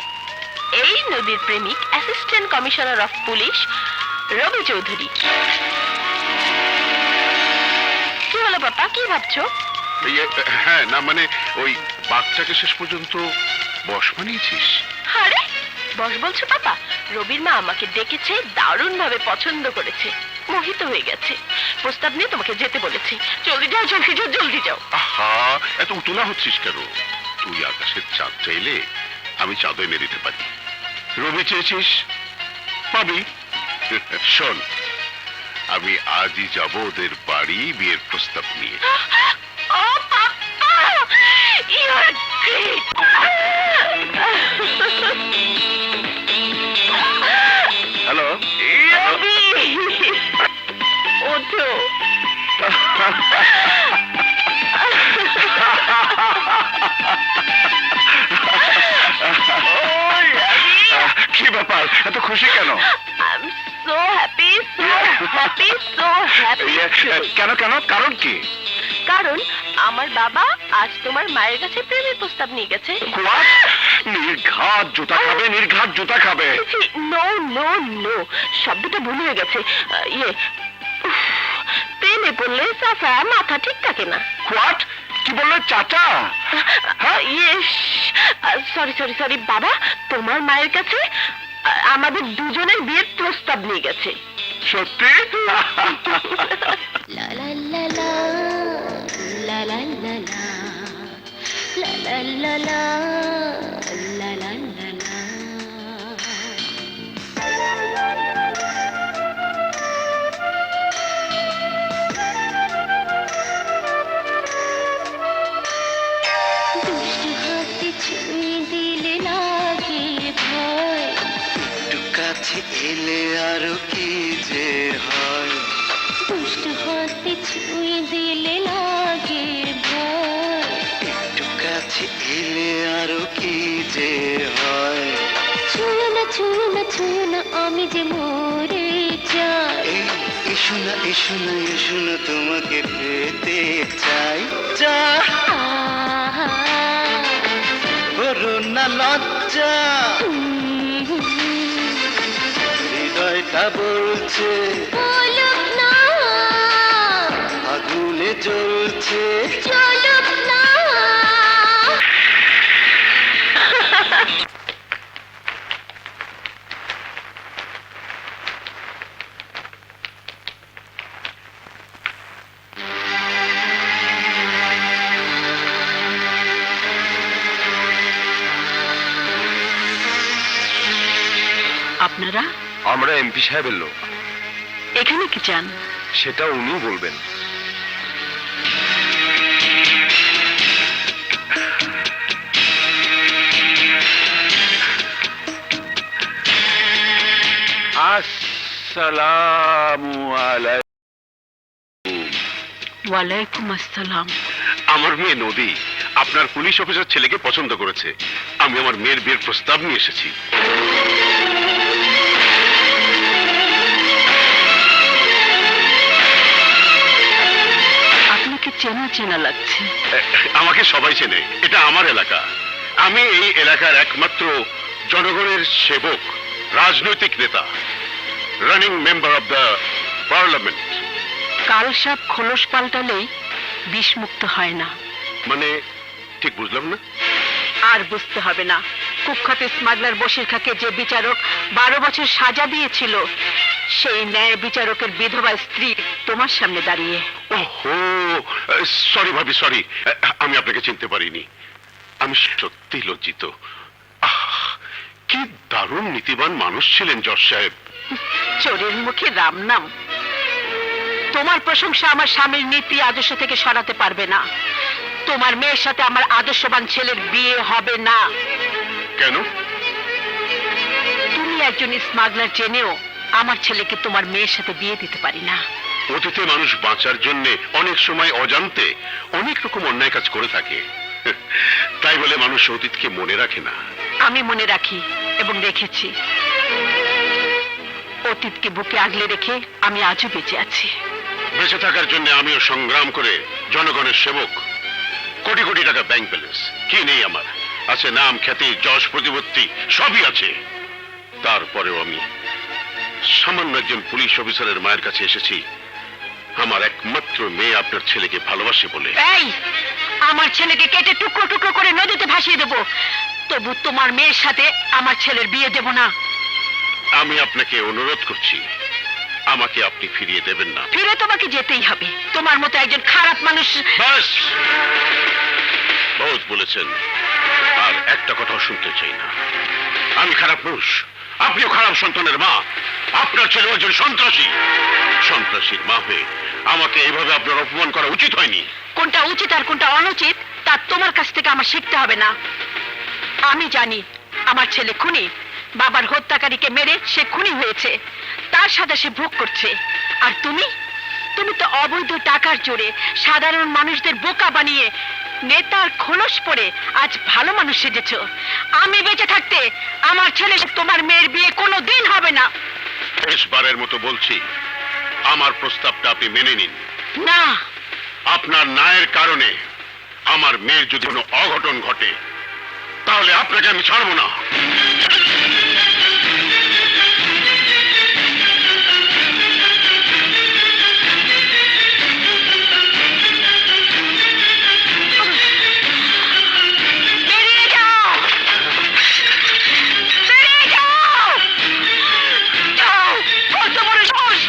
[SPEAKER 1] এই নদীর প্রেমিক অ্যাসিস্ট্যান্ট কমিশনার অফ পুলিশ রবি চৌধুরী। কি হলো পাপা, কি ভাবছো?
[SPEAKER 4] হ্যাঁ, না মানে ওই বাঘটাকে শেষ পর্যন্ত বশ বানিয়েছিস?
[SPEAKER 1] আরে বস বলছো পাপা? রবির মা আমাকে ডেকেছে, দারুণ ভাবে পছন্দ করেছে, মোহিত হয়ে গেছে, প্রস্তাব নিয়ে তোমাকে যেতে বলেছি। জলদি যাও।
[SPEAKER 4] আহা, এত উতলা হচ্ছিস কেন? তুই আকাশের চাঁদ চাইলে আমি চাঁদ এনে দিতে পারি। রবি চেয়েছিস, পাবি। শোন, আমি আজই যাব ওদের বাড়ি বিয়ের প্রস্তাব নিয়ে।
[SPEAKER 1] ও পাপা, ইউ আর গ্রেট।
[SPEAKER 3] হ্যালো,
[SPEAKER 1] রবি, ওঠো।
[SPEAKER 3] কি ব্যাপার, এত খুশি কেন?
[SPEAKER 1] I'm so happy.
[SPEAKER 3] কেন, কারণ কি?
[SPEAKER 1] কারণ আমার বাবা আজ তোমার মায়ের কাছে প্রেমের প্রস্তাব নিয়ে গেছে।
[SPEAKER 3] What? নির্ঘাত জুতা খাবে।
[SPEAKER 1] নো, শব্দটা ভুল হয়ে গেছে। প্রেমে পড়লে সাফা মাথা ঠিক থাকে না।
[SPEAKER 3] What? কি বললে, চাচা?
[SPEAKER 1] সরি বাবা, তোমার মায়ের কাছে আমাদের দুজনের বিয়ের প্রস্তাব নিয়ে গেছে।
[SPEAKER 3] সত্যি?
[SPEAKER 7] La la la la la la la la la la la la la la la. দুষ্টু হাতে ছুঁয়ে দিলে লাগে ভয়,
[SPEAKER 5] একটু কাছে এলে আরো কি যে হয়।
[SPEAKER 7] দুষ্টু হাতে ছুঁয়ে দিলে লাগে ভয়,
[SPEAKER 5] একটু কাছে এলে আরো কি যে হয়।
[SPEAKER 7] ছুঁয়ো না আমি যে মরে যাই।
[SPEAKER 5] এই এসো না তোমাকে পেতে চাই। যা
[SPEAKER 7] আহা,
[SPEAKER 5] করো না লজ্জা, হৃদয়টা বলছে
[SPEAKER 7] বলুক না,
[SPEAKER 5] আগুনে জ্বলছে।
[SPEAKER 7] চলুক না।
[SPEAKER 8] আপনারা
[SPEAKER 3] আমরা এমপি সাহেবের লোক।
[SPEAKER 8] এখানে কি চান?
[SPEAKER 3] সেটা উনি বলবেন। আসসালামু আলাইকুম।
[SPEAKER 8] ওয়ালাইকুম আসসালাম।
[SPEAKER 4] আমার মেয়ে নদী আপনার পুলিশ অফিসার ছেলেকে পছন্দ করেছে। আমি আমার মেয়ের বিয়ের প্রস্তাব নিয়ে এসেছি।
[SPEAKER 8] আপনাকে চেনা লাগছে।
[SPEAKER 4] আমাকে সবাই চেনে, এটা আমার এলাকা। আমি এই এলাকার একমাত্র জনগণের সেবক, রাজনৈতিক নেতা, running member of the parliament.
[SPEAKER 8] কাল সাপ খোলস পাল্টালেই বিষমুক্ত হয় না।
[SPEAKER 4] মানে ঠিক বুঝলাম না।
[SPEAKER 8] আর বুঝতে হবে না। কুখ্যাত স্মাগলার বশির খাকে যে বিচারক 12 বছর সাজা দিয়েছিল, সেই ন্যায় বিচারকের বিধবা স্ত্রী তোমার সামনে দাঁড়িয়ে।
[SPEAKER 4] ওহো, সরি ভাবি, সরি, আমি আপনাকে চিনতে পারিনি। আমি সত্যি লজ্জিত। আহ, কি দারুণ নীতিবান মানুষ ছিলেন জজ সাহেব।
[SPEAKER 8] চোরের মুখে রাম নাম। তোমার প্রশংসা আমার স্বামীর নীতি আদর্শ থেকে সরাতে পারবে না। তোমার মেয়ের সাথে আমার আদর্শবান ছেলের বিয়ে হবে না।
[SPEAKER 4] কেন?
[SPEAKER 8] তুমি একজন স্মাগলার জেনেও আমার ছেলেকে তোমার মেয়ের সাথে বিয়ে দিতে পারি না।
[SPEAKER 4] অতীতে মানুষ বাঁচার জন্য অনেক সময় অজান্তে অনেক রকম অন্যায় কাজ করে থাকে। তাই বলে মানুষ অতীতকে মনে রাখে না।
[SPEAKER 8] আমি মনে রাখি এবং রেখেছি। অতীতকে বুকে আগলে রেখে আমি আজও বেঁচে আছি।
[SPEAKER 4] বেঁচে থাকার জন্য আমিও সংগ্রাম করে জনগণের সেবক। কোটি কোটি টাকা ব্যাংক ব্যালেন্স, কি নেই আমার? আছে নাম, খ্যাতি, যশ, প্রতিপত্তি, সবই আছে। তারপরেও আমি সামান্য একজন পুলিশ অফিসারের মায়ের কাছে এসেছি আমার একমাত্র মেয়ে আপনার ছেলেকে ভালোবাসে বলে।
[SPEAKER 8] এই, আমার ছেলেকে কেটে টুকরো টুকরো করে নদীতে ভাসিয়ে দেবো, তবু তোমার মেয়ের সাথে আমার ছেলের বিয়ে দেব না।
[SPEAKER 4] আমি আপনাকে অনুরোধ করছি, আমাকে আপনি ফিরিয়ে দেবেন না।
[SPEAKER 8] ফিরে তোমাকে যেতেই হবে। তোমার মতো একজন খারাপ মানুষ।
[SPEAKER 4] বাস, বহুত বলেছেন, আর একটা কথাও শুনতে চাই না। আমি খারাপ মানুষ, আপনিও খারাপ সন্তানের মা। আপনার ছেলে একজন সন্ত্রাসী। সন্ত্রাসীর মা হয়ে আমাকে এভাবে আপনার অপমান করা উচিত হয়নি।
[SPEAKER 8] কোনটা উচিত আর কোনটা অনুচিত তা তোমার কাছ থেকে আমার শিখতে হবে না। আমি জানি আমার ছেলে খুনি। বাবার হত্যাকারীকে মেরে সে খুনি হয়েছে, তার সাথে সে ভোগ করছে। আর তুমি তুমি তো অবৈধ টাকার জোরে সাধারণ মানুষদের বোকা বানিয়ে নেতার খোলস পরে আজ ভালো মানুষ সেজেছ। আমি বেঁচে থাকতে আমার ছেলে তোমার মেয়ের বিয়ে কোনো দিন হবে না।
[SPEAKER 4] শেষবারের মতো বলছি, আমার প্রস্তাবটা আপনি মেনে নিন।
[SPEAKER 8] না,
[SPEAKER 4] আপনার ন্যায়ের কারণে আমার মেয়ের যদি কোনো অঘটন ঘটে তাহলে আপনাকে আমি ছাড়বো না।
[SPEAKER 8] বেরিয়ে যাও, বেরিয়ে যাও, যাও। কত বড় সাহস!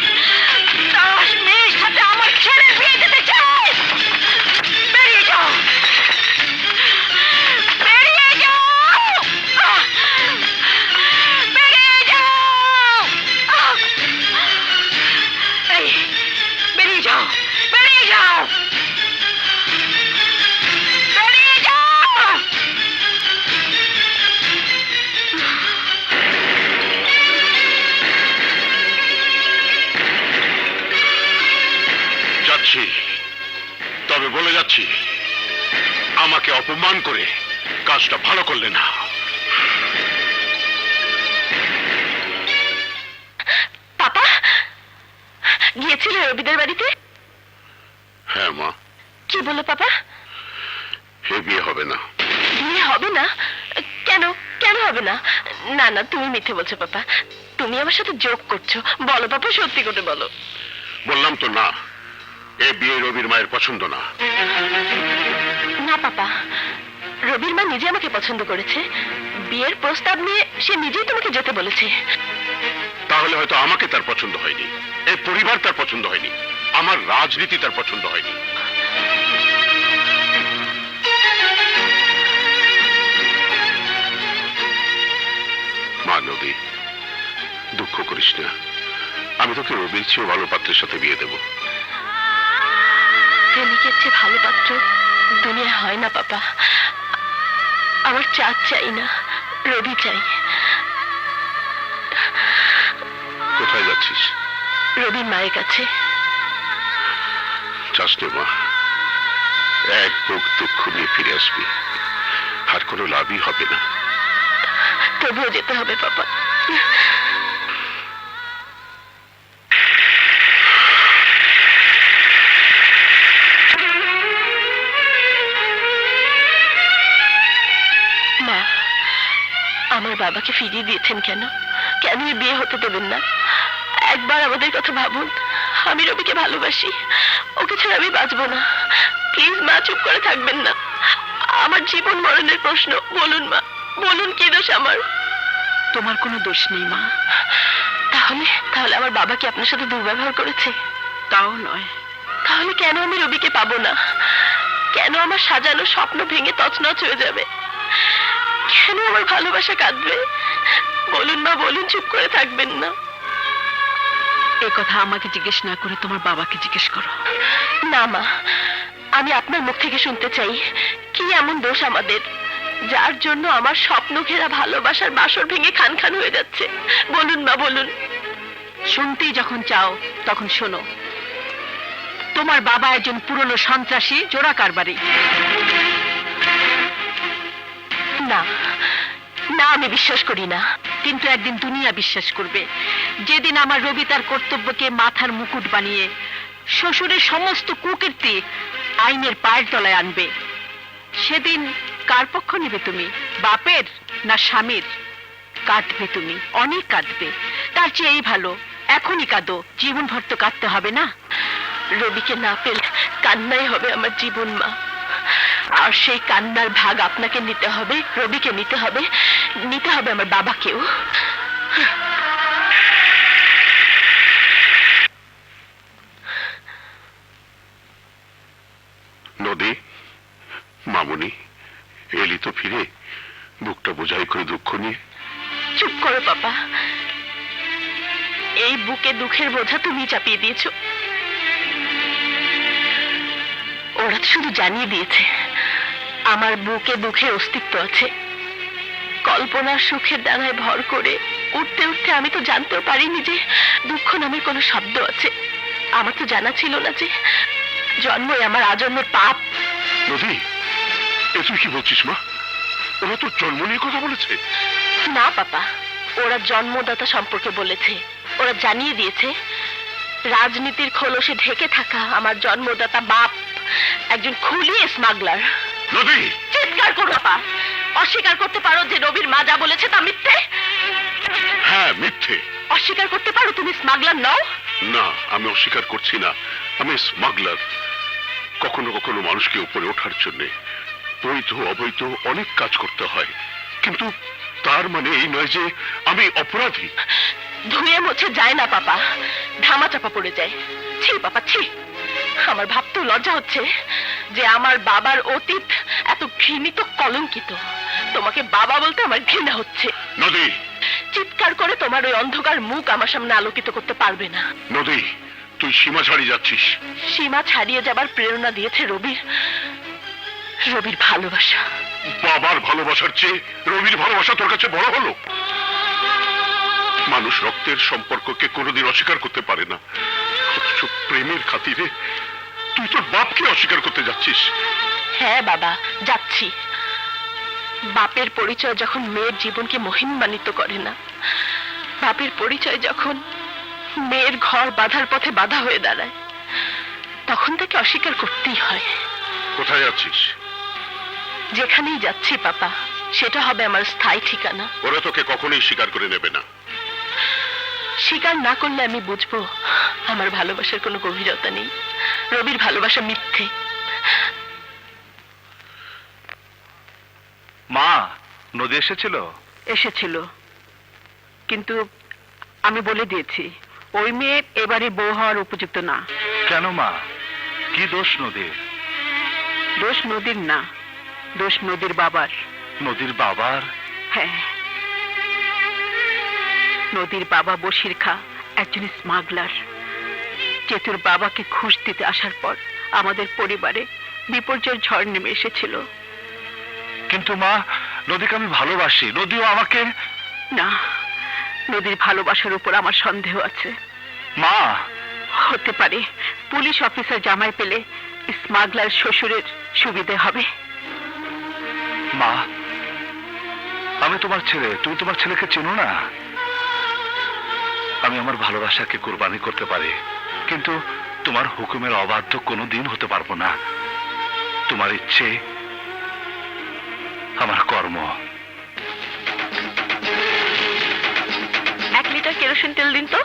[SPEAKER 8] তার মেয়ের সাথে আমার ছেলে বিয়ে দিতে চায়। বেরিয়ে যাও, বেরিয়ে যাও, বেরিয়ে যাও। এই, বেরিয়ে যাও, বেরিয়ে যাও, বেরিয়ে যাও।
[SPEAKER 4] যাচ্ছি, তবে বলে যাচ্ছি, আমাকে অপমান করে কাজটা ভালো করলে না।
[SPEAKER 1] পাপা গিয়েছিলে রবিদের বাড়িতে?
[SPEAKER 4] হ্যাঁ মা,
[SPEAKER 1] কি বলো পাপা?
[SPEAKER 4] এ বিয়ে হবে না।
[SPEAKER 1] বিয়ে হবে না? কেন কেন হবে না? না না, তুমি মিথ্যে বলছো পাপা। তুমি আমার সাথে জোক করছো। বলো পাপা, সত্যি করে বলো।
[SPEAKER 4] বললাম তো না, এ বিয়ে রবির মায়ের পছন্দ না।
[SPEAKER 1] না পাপা, রবির মা নিজে আমাকে পছন্দ করেছে। বিয়ের প্রস্তাব নিয়ে সে নিজেই তোমাকে যেতে বলেছে।
[SPEAKER 4] তাহলে হয়তো আমাকে তার পছন্দ হয়নি, এই পরিবার তার পছন্দ হয়নি, আমার রাজনীতি তার পছন্দ হয়নি। মা নদী, দুঃখ করিস না, আমি তোকে রবির চেয়েও ভালো পাত্রের সাথে বিয়ে দেব।
[SPEAKER 1] প্রেমিকের চেয়ে ভালো পাত্র দুনিয়া হয় না পাপা। আমার চাঁদ চাই না, রবি চাই।
[SPEAKER 4] কোথায় যাচ্ছিস?
[SPEAKER 1] রবির মায়ের কাছে।
[SPEAKER 4] যাস নে মা, এক বুক দুঃখ নিয়ে ফিরে আসবি, আর কোনো লাভই হবে না।
[SPEAKER 1] তবুও যেতে হবে পাপা। মা, আমার বাবাকে ফিরিয়ে দিয়েছেন কেন? কেন এই বিয়ে হতে দেবেন না? একবার আমাদের কথা ভাবুন। আমি রবিকে ভালোবাসি, ওকে ছাড়া আমি বাঁচবো না। প্লিজ মা, চুপ করে থাকবেন না। আমার জীবন মরণের প্রশ্ন। বলুন মা, বলুন কি দোষ আমার?
[SPEAKER 8] তোমার কোনো দোষ নেই মা।
[SPEAKER 1] তাহলে তাহলে আমার বাবা কি আপনার সাথে দুর্ব্যবহার করেছে?
[SPEAKER 8] তাও নয়।
[SPEAKER 1] তাহলে কেন আমি রবিকে পাবো না? কেন আমার সাজানো স্বপ্ন ভেঙে তছনছ হয়ে যাবে? কেন আমার ভালোবাসা কাঁদবে? বলুন মা, বলুন, চুপ করে থাকবেন না।
[SPEAKER 8] এ কথা আমাকে জিজ্ঞেস না করে তোমার বাবাকে জিজ্ঞেস করো।
[SPEAKER 1] না মা, আমি আপনার মুখ থেকে শুনতে চাই, কি এমন দোষ আমাদের যার জন্য আমার স্বপ্ন ঘেরা ভালোবাসার বাসর ভেঙে খান খান হয়ে যাচ্ছে? বলুন মা, বলুন।
[SPEAKER 8] শুনতেই যখন চাও তখন শোনো। তোমার বাবা একজন পুরনো সন্ত্রাসী, জোড়া কারবারি।
[SPEAKER 1] না না, আমি বিশ্বাস করি না।
[SPEAKER 8] কিন্তু একদিন দুনিয়া বিশ্বাস করবে, যেদিন আমার রবি তার কর্তব্যকে মাথার মুকুট বানিয়ে শ্বশুরের সমস্ত কুকীর্তি আইনের পায়ের তলায় আনবে। সেদিন কার পক্ষ নেবে তুমি, বাপের না স্বামীর? কাঁদবে তুমি, অনেক কাঁদবে। তার চেয়ে এই ভালো এখনই কাঁদো, জীবনভর তো কাঁদতে হবে না।
[SPEAKER 1] রবিকে না পেলে কান্নাই হবে আমার জীবন মা। আর সেই কান্নার ভাগ আপনাকে নিতে হবে, রবিকে নিতে হবে, নিতে হবে আমার বাবাকেও।
[SPEAKER 4] নদী, মামুনি, এলি তো ফিরে, বুকটা বোঝাই করে দুঃখ নিয়ে।
[SPEAKER 1] চুপ করো পাপা, এই বুকে দুঃখের বোঝা তুমি চাপিয়ে দিয়েছো। ওরা তো শুধু জানিয়ে দিয়েছে আমার বুকে দুঃখের অস্তিত্ব আছে। কল্পনার সুখের ডানায় ভর করে উঠতে উঠতে আমি তো জানতেও পারিনি যে দুঃখ নামের কোনো শব্দ আছে। আমার তো জানা ছিল না যে জন্মই আমার আজন্মের পাপ।
[SPEAKER 4] নদী, এ তুই কি বলছিস মা? ওরা তোর জন্ম নিয়ে কথা বলেছে?
[SPEAKER 1] না পাপা, ওরা জন্মদাতা সম্পর্কে বলেছে। ওরা জানিয়ে দিয়েছে রাজনীতির খোলসে ঢেকে থাকা আমার জন্মদাতা বাপ একজন খুলি স্মাগলার।
[SPEAKER 4] নদী,
[SPEAKER 1] চিৎকার করো পাপা, অস্বীকার করতে পারো যে রবির মা যা বলেছে তা মিথ্যে?
[SPEAKER 4] হ্যাঁ মিথ্যে।
[SPEAKER 1] অস্বীকার করতে পারো তুমি স্মাগলার নও?
[SPEAKER 4] না, আমি অস্বীকার করছি না, আমি স্মাগলার। কখনো কখনো মানুষকে উপরে ওঠার জন্য বৈধ অবৈধ অনেক কাজ করতে হয়, কিন্তু তার মানে এই নয় যে আমি অপরাধী।
[SPEAKER 1] ধুয়ে মুছে যায় না পাপা, ধামা চাপা পড়ে যায়। ছি পাপা, ছি। আমার ভাবতেও লজ্জা হচ্ছে যে আমার বাবার অতীত এত ঘৃণিত, কলঙ্কিত। তোমাকে বাবা বলতে আমার ঘৃণা হচ্ছে।
[SPEAKER 4] নদী,
[SPEAKER 1] চিৎকার করে তোমার ওই অন্ধকার মুখ আমার সামনে আলোকিত করতে পারবে না।
[SPEAKER 4] নদী, তুই সীমা ছাড়িয়ে যাচ্ছিস।
[SPEAKER 1] সীমা ছাড়িয়ে যাবার প্রেরণা দিয়েছে রবির ভালোবাসা।
[SPEAKER 4] বাবার ভালোবাসার চেয়ে রবির ভালোবাসা তোর কাছে বড় হলো? মানুষ রক্তের সম্পর্ককে কোনোদিন অস্বীকার করতে পারে না, অথচ প্রেমের খাতিরে তুই তোর বাপকে অস্বীকার করতে যাচ্ছিস।
[SPEAKER 1] হ্যাঁ বাবা, যাচ্ছি। বাপের পরিচয় যখন মেয়ের জীবনকে মহিমান্বিত করে না, বাপের পরিচয় যখন মেয়ের ঘর বাঁধার পথে বাধা হয়ে দাঁড়ায়, তখন তাকে অস্বীকার করতেই হয়।
[SPEAKER 4] কোথায় যাচ্ছিস?
[SPEAKER 1] যেখানেই যাচ্ছি পাপা, সেটা হবে আমার স্থায়ী ঠিকানা।
[SPEAKER 4] ওরা তোকে কখনোই স্বীকার করে নেবে না।
[SPEAKER 1] স্বীকার না করলে আমি বুঝবো আমার ভালোবাসার কোনো গভীরতা নেই, রবির ভালোবাসা মিথ্যে।
[SPEAKER 3] মা, নদী এসেছিল?
[SPEAKER 8] এসেছিল, কিন্তু আমি বলে দিয়েছি ওই মেয়ে এবারে বউ হওয়ার উপযুক্ত না।
[SPEAKER 3] কেন মা, কি দোষ নদীর?
[SPEAKER 8] দোষ নদীর না, দোষ নদীর বাবার।
[SPEAKER 3] নদীর বাবার?
[SPEAKER 8] হ্যাঁ, নদীর বাবা বশির খা একজন স্মাগলার। চেতুর বাবাকে ঘুষ দিতে আসার পর আমাদের পরিবারে বিপর্যয়ের ঝড় নেমে এসেছিল।
[SPEAKER 3] কিন্তু মা, নদীকে আমি ভালোবাসি, নদীও আমাকে।
[SPEAKER 8] না, নদীর ভালোবাসার উপর আমার সন্দেহ আছে।
[SPEAKER 3] মা,
[SPEAKER 8] হতে পারে পুলিশ অফিসার জামাই পেলে স্মাগলার শ্বশুরের সুবিধে হবে।
[SPEAKER 3] মা, আমি তোমার ছেলে, তুমি তোমার ছেলেকে চেনো না? আমি আমার ভালোবাসাকে কুরবানি করতে পারি, কিন্তু তোমার হুকুমের অবাধ্য কোনোদিন হতে পারবো না। তোমার ইচ্ছে আমার কর্ম।
[SPEAKER 1] 1 লিটার কেরোসিন তেল দিন তো।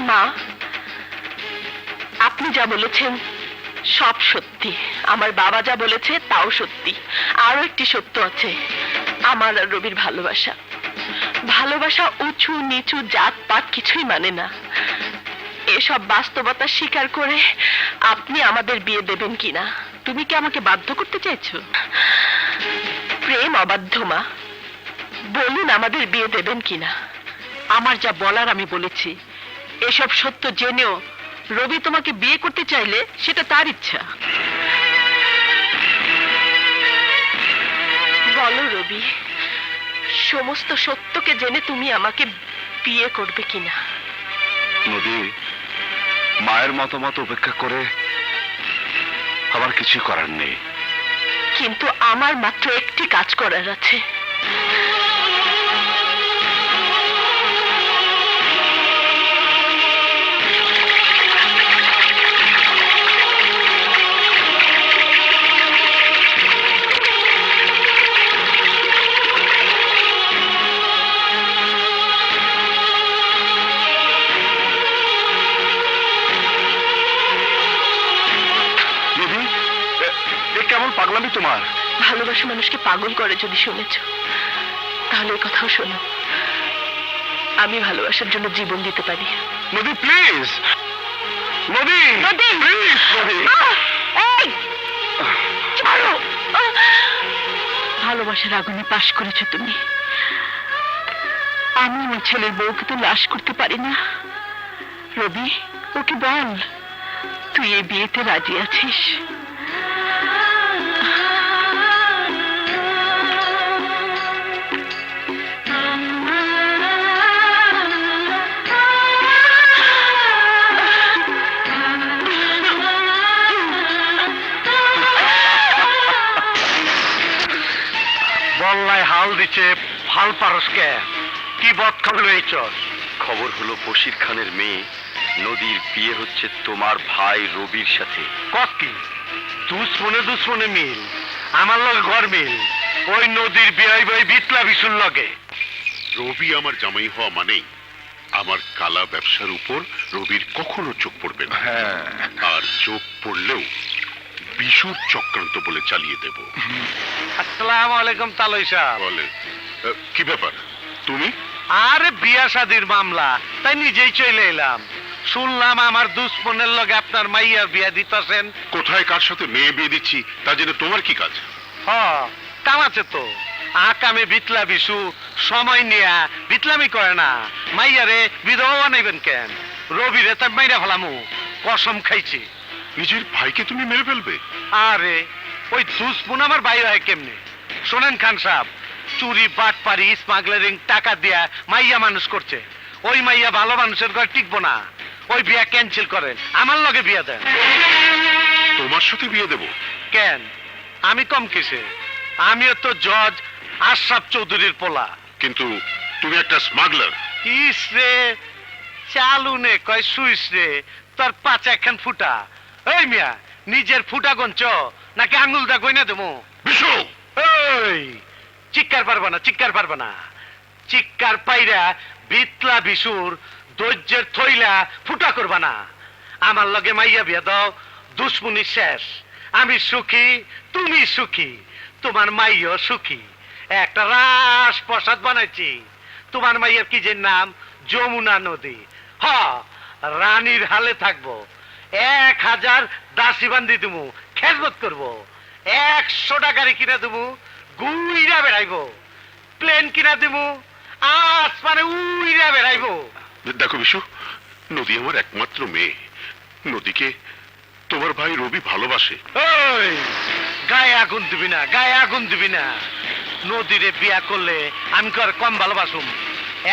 [SPEAKER 1] মা, আপনি যা বলেছেন সব সত্যি, আমার বাবা যা বলেছে তাও সত্যি। আরো একটি সত্য আছে, আমার আর রবির ভালোবাসা। ভালোবাসা উঁচু নিচু জাত পাত কিছুই মানে না। এসব বাস্তবতা স্বীকার করে আপনি আমাদের বিয়ে দেবেন কিনা?
[SPEAKER 8] তুমি কি আমাকে বাধ্য করতে চাইছো?
[SPEAKER 1] প্রেম অবাধ্য মা, বলুন আমাদের বিয়ে দেবেন কিনা?
[SPEAKER 8] আমার যা বলার আমি বলেছি। এসব সত্য জেনেও রবি তোমাকে বিয়ে করতে চাইলে সেটা তার ইচ্ছা।
[SPEAKER 1] বলো রবি, সমস্ত সত্যকে জেনে তুমি আমাকে বিয়ে করবে কিনা?
[SPEAKER 3] নদী, মায়ের মতামত উপেক্ষা করে আমার কিছু করার নেই।
[SPEAKER 1] কিন্তু আমার মাত্র একটি কাজ করার আছে।
[SPEAKER 3] নদী, এ কেমন পাগলামি তোমার?
[SPEAKER 1] ভালোবাসা মানুষকে পাগল করে যদি শুনেছ, তাহলে এই কথাও শোনো। আমি ভালোবাসার জন্য জীবন দিতে পারি।
[SPEAKER 3] নদী প্লিজ, নদী
[SPEAKER 1] নদী!
[SPEAKER 3] প্লিজ, নদী।
[SPEAKER 1] এই! ছাড়ো!
[SPEAKER 8] ভালোবাসার আগুনে পাশ করেছো তুমি। আমি আমার ছেলের বউকে তো লাশ করতে পারি না। রবি, ওকে বল তুই এই বিয়েতে রাজি আছিস।
[SPEAKER 6] বল্লায় হাল দিচ্ছে, ফাল পারসকে কি বদ খবর হয়েছস?
[SPEAKER 5] খবর হলো বশির খানের মেয়ে নদীর বিয়ে হচ্ছে তোমার ভাই রবির সাথে।
[SPEAKER 6] কত কি দুশ্মনে দুশ্মনে মিল, আমার লগে ঘর মিল। ওই নদীর বিয়াই বই বিতলা বিশুর লগে।
[SPEAKER 4] রবি আমার জামাই হওয়া মানেই আমার কালা ব্যবসার উপর রবির কখনো চোখ পড়বে না। আর চোখ পড়লেও বিশুর চক্রান্ত বলে চালিয়ে দেব।
[SPEAKER 6] আসসালামু আলাইকুম তালই সাহেব।
[SPEAKER 4] বলে কি ব্যাপার তুমি?
[SPEAKER 6] আরে বিয়া শাদির মামলা, তাই নিজেই চলে এলাম। শুনলাম আমার দুশ্মনের লগে আপনার মাইয়ার বিয়া দিতেছেন।
[SPEAKER 4] কোথায় কার সাথে মেয়ে বিয়ে দিচ্ছি তা জেনে তোমার কি কাজ?
[SPEAKER 6] হ, কাম আছে তো। আকামে বিতলা বিশু সময় নিয়া বিতলামি করে না। মাইয়ারে বিধবা বানাইবেন কেন? রবিরে তাই মাইরা ফেলামু, কসম খাইছি।
[SPEAKER 4] নিজের ভাইকে তুমি মেরে ফেলবে?
[SPEAKER 6] আরে ওই দুশ্মন আমার বাইরে হয় কেমনে? শোনেন খান সাহেব, চুরি বাটপারি স্মাগলারিং টাকা দিয়া মাইয়া মানুষ করছে। ওই মাইয়া ভালো মানুষের ঘরে টিকবো না। ওই বিয়া ক্যান্সেল করেন, আমার লগে বিয়া দেন।
[SPEAKER 4] তোমার সাথে বিয়ে দেব?
[SPEAKER 6] কেন আমি কম কিসে? আমিও তো জজ আশরাফ চৌধুরীর পোলা।
[SPEAKER 4] কিন্তু তুমি একটা স্মাগলার।
[SPEAKER 6] ইস রে, চালুনে কয় সুইস রে, তোর পাচা একখান ফুটা। এই মিয়া, নিজের ফুটা গঞ্চ নাকি আঙুলটা গইনা দেবো?
[SPEAKER 4] বিশু!
[SPEAKER 6] এই চিৎকার পারবা না, চিৎকার পারবা না। চিৎকার পাইরা বিতলা বিশুর ধৈর্যের থইলা ফুটা করবা না। আমার লগে মাইয়া বিয়া দাও, দুশ্মনী শেষ। আমি সুখী, তুমি সুখী, তোমার মাইও সুখী। একটা রাস প্রসাদ বানাইছি। তোমার মাইয়ের কি যে নাম? যমুনা নদী। হ, রানীর হালে থাকবো। 1000 দাসী বান্ধি দিমু, খেজমত করবো। 100 টাকারে কিনা দিমু, গুইরা বেড়াইবো। প্লেন কিনা দিমু, আসমানে উইরা বেড়াইবো।
[SPEAKER 4] দেখো বিশু, নদী আমার একমাত্র মেয়ে। নদীকে তোমার ভাই রবি ভালোবাসে।
[SPEAKER 6] ওই গায়ে আগুন দিবি না, গায়ে আগুন দিবি না। নদীরে বিয়া করলে আমি কি আর কম ভালোবাসুম?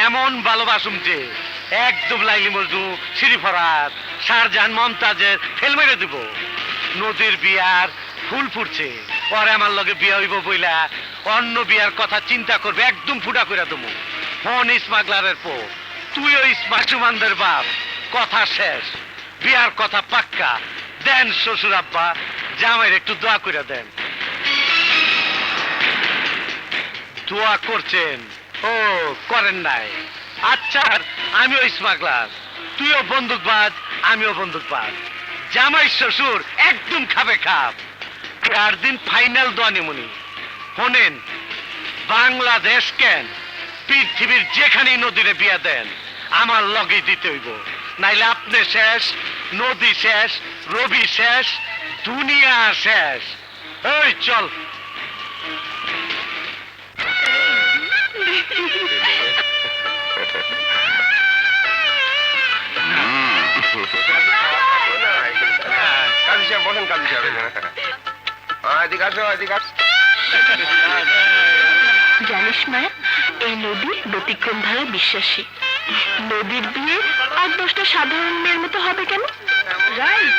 [SPEAKER 6] এমন ভালোবাসুম যে একদম লাইলি মজনু, শ্রী ফরাত, শাহজাহান, মমতাজের ফেল মেরে দিব। নদীর বিয়ার ফুল ফুটছে, পরে আমার লগে বিয়া হইব বইলা অন্য বিয়ার কথা চিন্তা করবে, একদম ফুটা করে দেবো। ফোন স্মাগলারের পো, তুই ওই স্মাচুমানদের বাপ। কথা শেষ, বিয়ার কথা পাক্কা। দেন শ্বশুর আব্বা, জামাইয়ের একটু দোয়া করে দেন। দোয়া করছেন? ও করেন নাই? আচ্ছা, আমিও স্মাগলার, তুইও বন্দুকবাজ, আমিও বন্দুকবাজ। জামাই শ্বশুর একদম খাবে খাপ। 4 দিন ফাইনাল দোয়ানিমুনি। শোনেন, বাংলাদেশ কেন পৃথিবীর যেখানেই নদীরে বিয়া দেন আমার লগেই দিতে হইব, নাইলে আপনি শেষ, নদী শেষ, রবি শেষ, দুনিয়া শেষ। এই চল।
[SPEAKER 3] কাজী সাহেব বলেন, কাজী সাহেব এদিকে আসো, এদিকে আসো।
[SPEAKER 1] জানিস মায়া, এই নদী ব্যতিক্রম ধারা বিশ্বাসী। নদীর বিয়ে আর 10টা সাধারণ মেয়ের মতো হবে কেন? রাইট,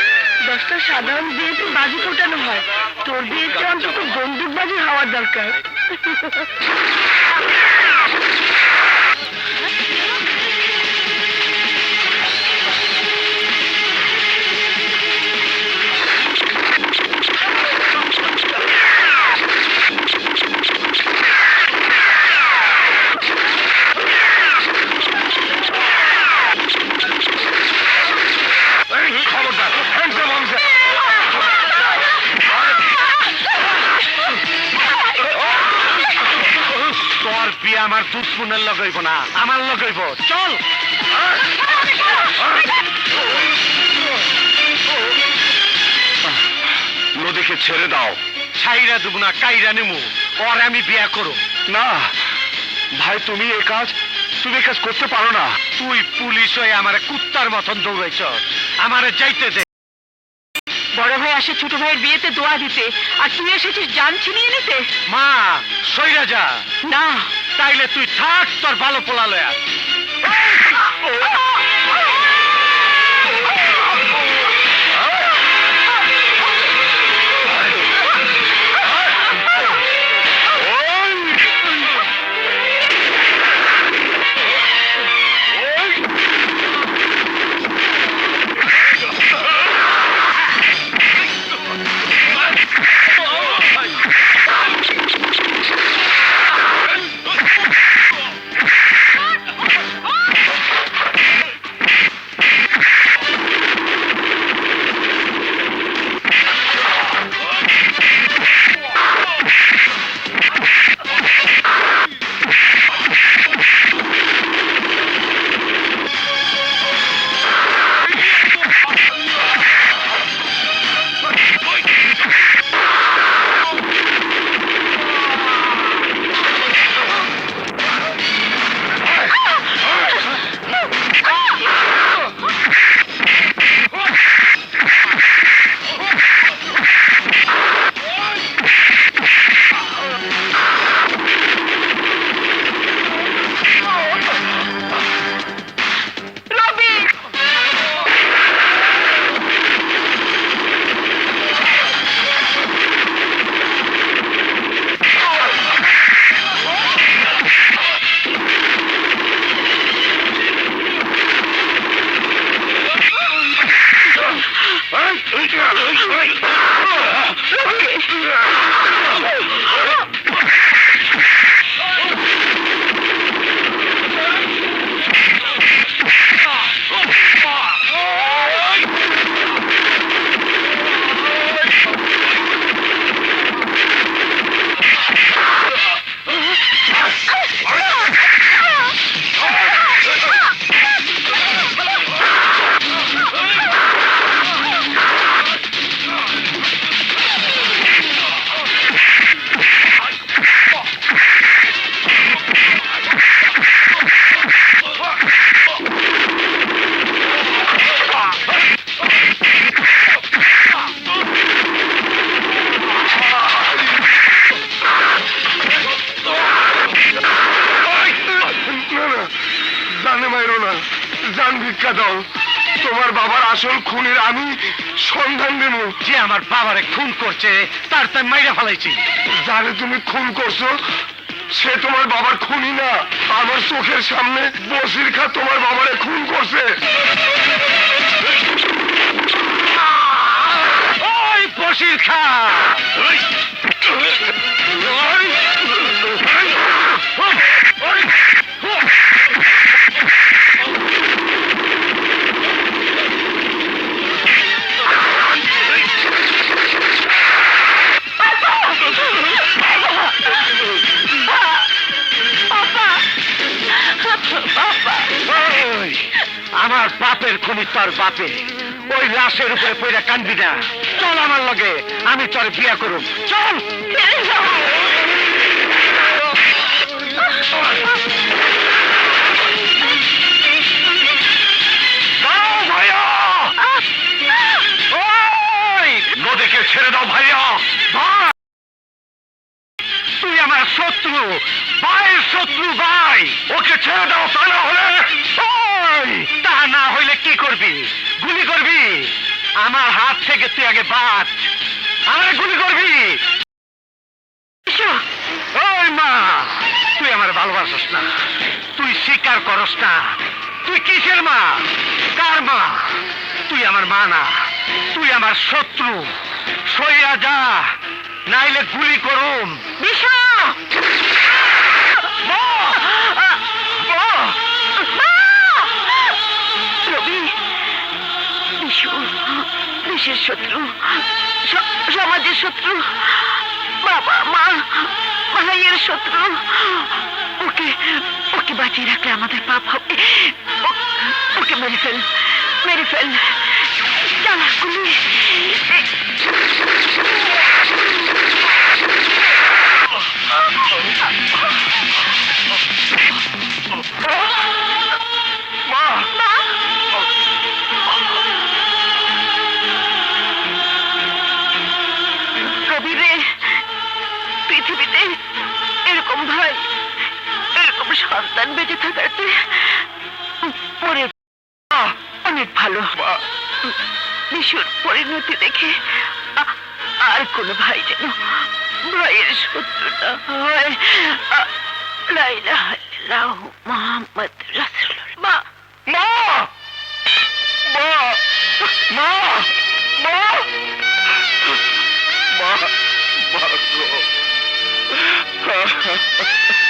[SPEAKER 1] 10টা সাধারণ বিয়েতে বাজি ফোটানো হয়, তোর বিয়েতে অন্তত বন্দুক বাজি হওয়ার দরকার।
[SPEAKER 3] খবরদার, handsome officer।
[SPEAKER 6] তোর বিয়ে আমার দুধ পুনের লগাইব না, আমার লগাইব। চল।
[SPEAKER 3] নদীকে ছেড়ে দাও।
[SPEAKER 6] ছাইরা দেবো না, কাইরা নেমু। ওর আমি বিয়া করো।
[SPEAKER 3] না ভাই, তুমি এ কাজ করতে পারো না।
[SPEAKER 6] তুই পুলিশ হয়ে আমারে কুত্তার মতন দৌড়াইছ, আমারে যাইতে দে।
[SPEAKER 8] বড় ভাই আসে ছোট ভাইয়ের বিয়েতে দোয়া দিতে, আর তুই এসেছিস জান ছিনিয়ে নিতে।
[SPEAKER 6] মা, সইরা যা।
[SPEAKER 8] না,
[SPEAKER 6] তাইলে তুই থাক তোর ভালো পোলা লয়া।
[SPEAKER 3] জান ভিক্ষা দাও, তোমার বাবার আসল খুনের আমি সন্ধান দেব।
[SPEAKER 6] যে আমার বাবারে খুন করছে তার তাই মাইরা ফেলাইছি।
[SPEAKER 3] জানে তুমি খুন করছো, সে তোমার বাবার খুনি না। আমার চোখের সামনে বসির খা তোমার বাবারে খুন করছে।
[SPEAKER 6] ওই বসির খা, ওই, আমার বাপের খুনি তোর বাপে, ওই লাশের উপরে পড়ে কানবি না। চল আমার লগে, আমি তোর বিয়া করুম। চল। দাও ভাইয়া, ওই নদীকে ছেড়ে দাও ভাইয়া। ভাই, তুই আমার শত্রু, ভাইয়ের শত্রু ভাই, ওকে ছেড়ে দাও। তা না হলে, ওই তা না হইলে কি করবি? গুলি করবি? আমার হাত থেকে তুই আগে বাঁচ, আমার গুলি করবি? ওই মা, তুই আমার ভালোবাসিস না, তুই স্বীকার করস না। তুই কিসের মা? কার মা? তুই আমার মা না, তুই আমার শত্রু। সইয়া যা, নাইলে গুলি করুম।
[SPEAKER 8] বিশু! রবি, বিশু, দেশের শত্রু, সমাজের শত্রু, বাবা মা ভাইয়ের শত্রু। ওকে ওকে বাঁচিয়ে রাখলে আমাদের পাপ হবে। ওকে মেরে ফেল, মেরে ফেল। চালা গুলি। রবি রে, পৃথিবীতে এরকম ভাই, এরকম সন্তান বেঁচে থাকাতে মরে অনেক ভালো। বিশুর পরিণতি দেখে আর কোন ভাই যেন ভাইয়ের শত্রু না হয়। লা ইলাহা ইল্লাল্লাহু মুহাম্মাদ রাসূলুল্লাহ। মা,
[SPEAKER 6] মা, মা, মা, মা, মা, মা গো।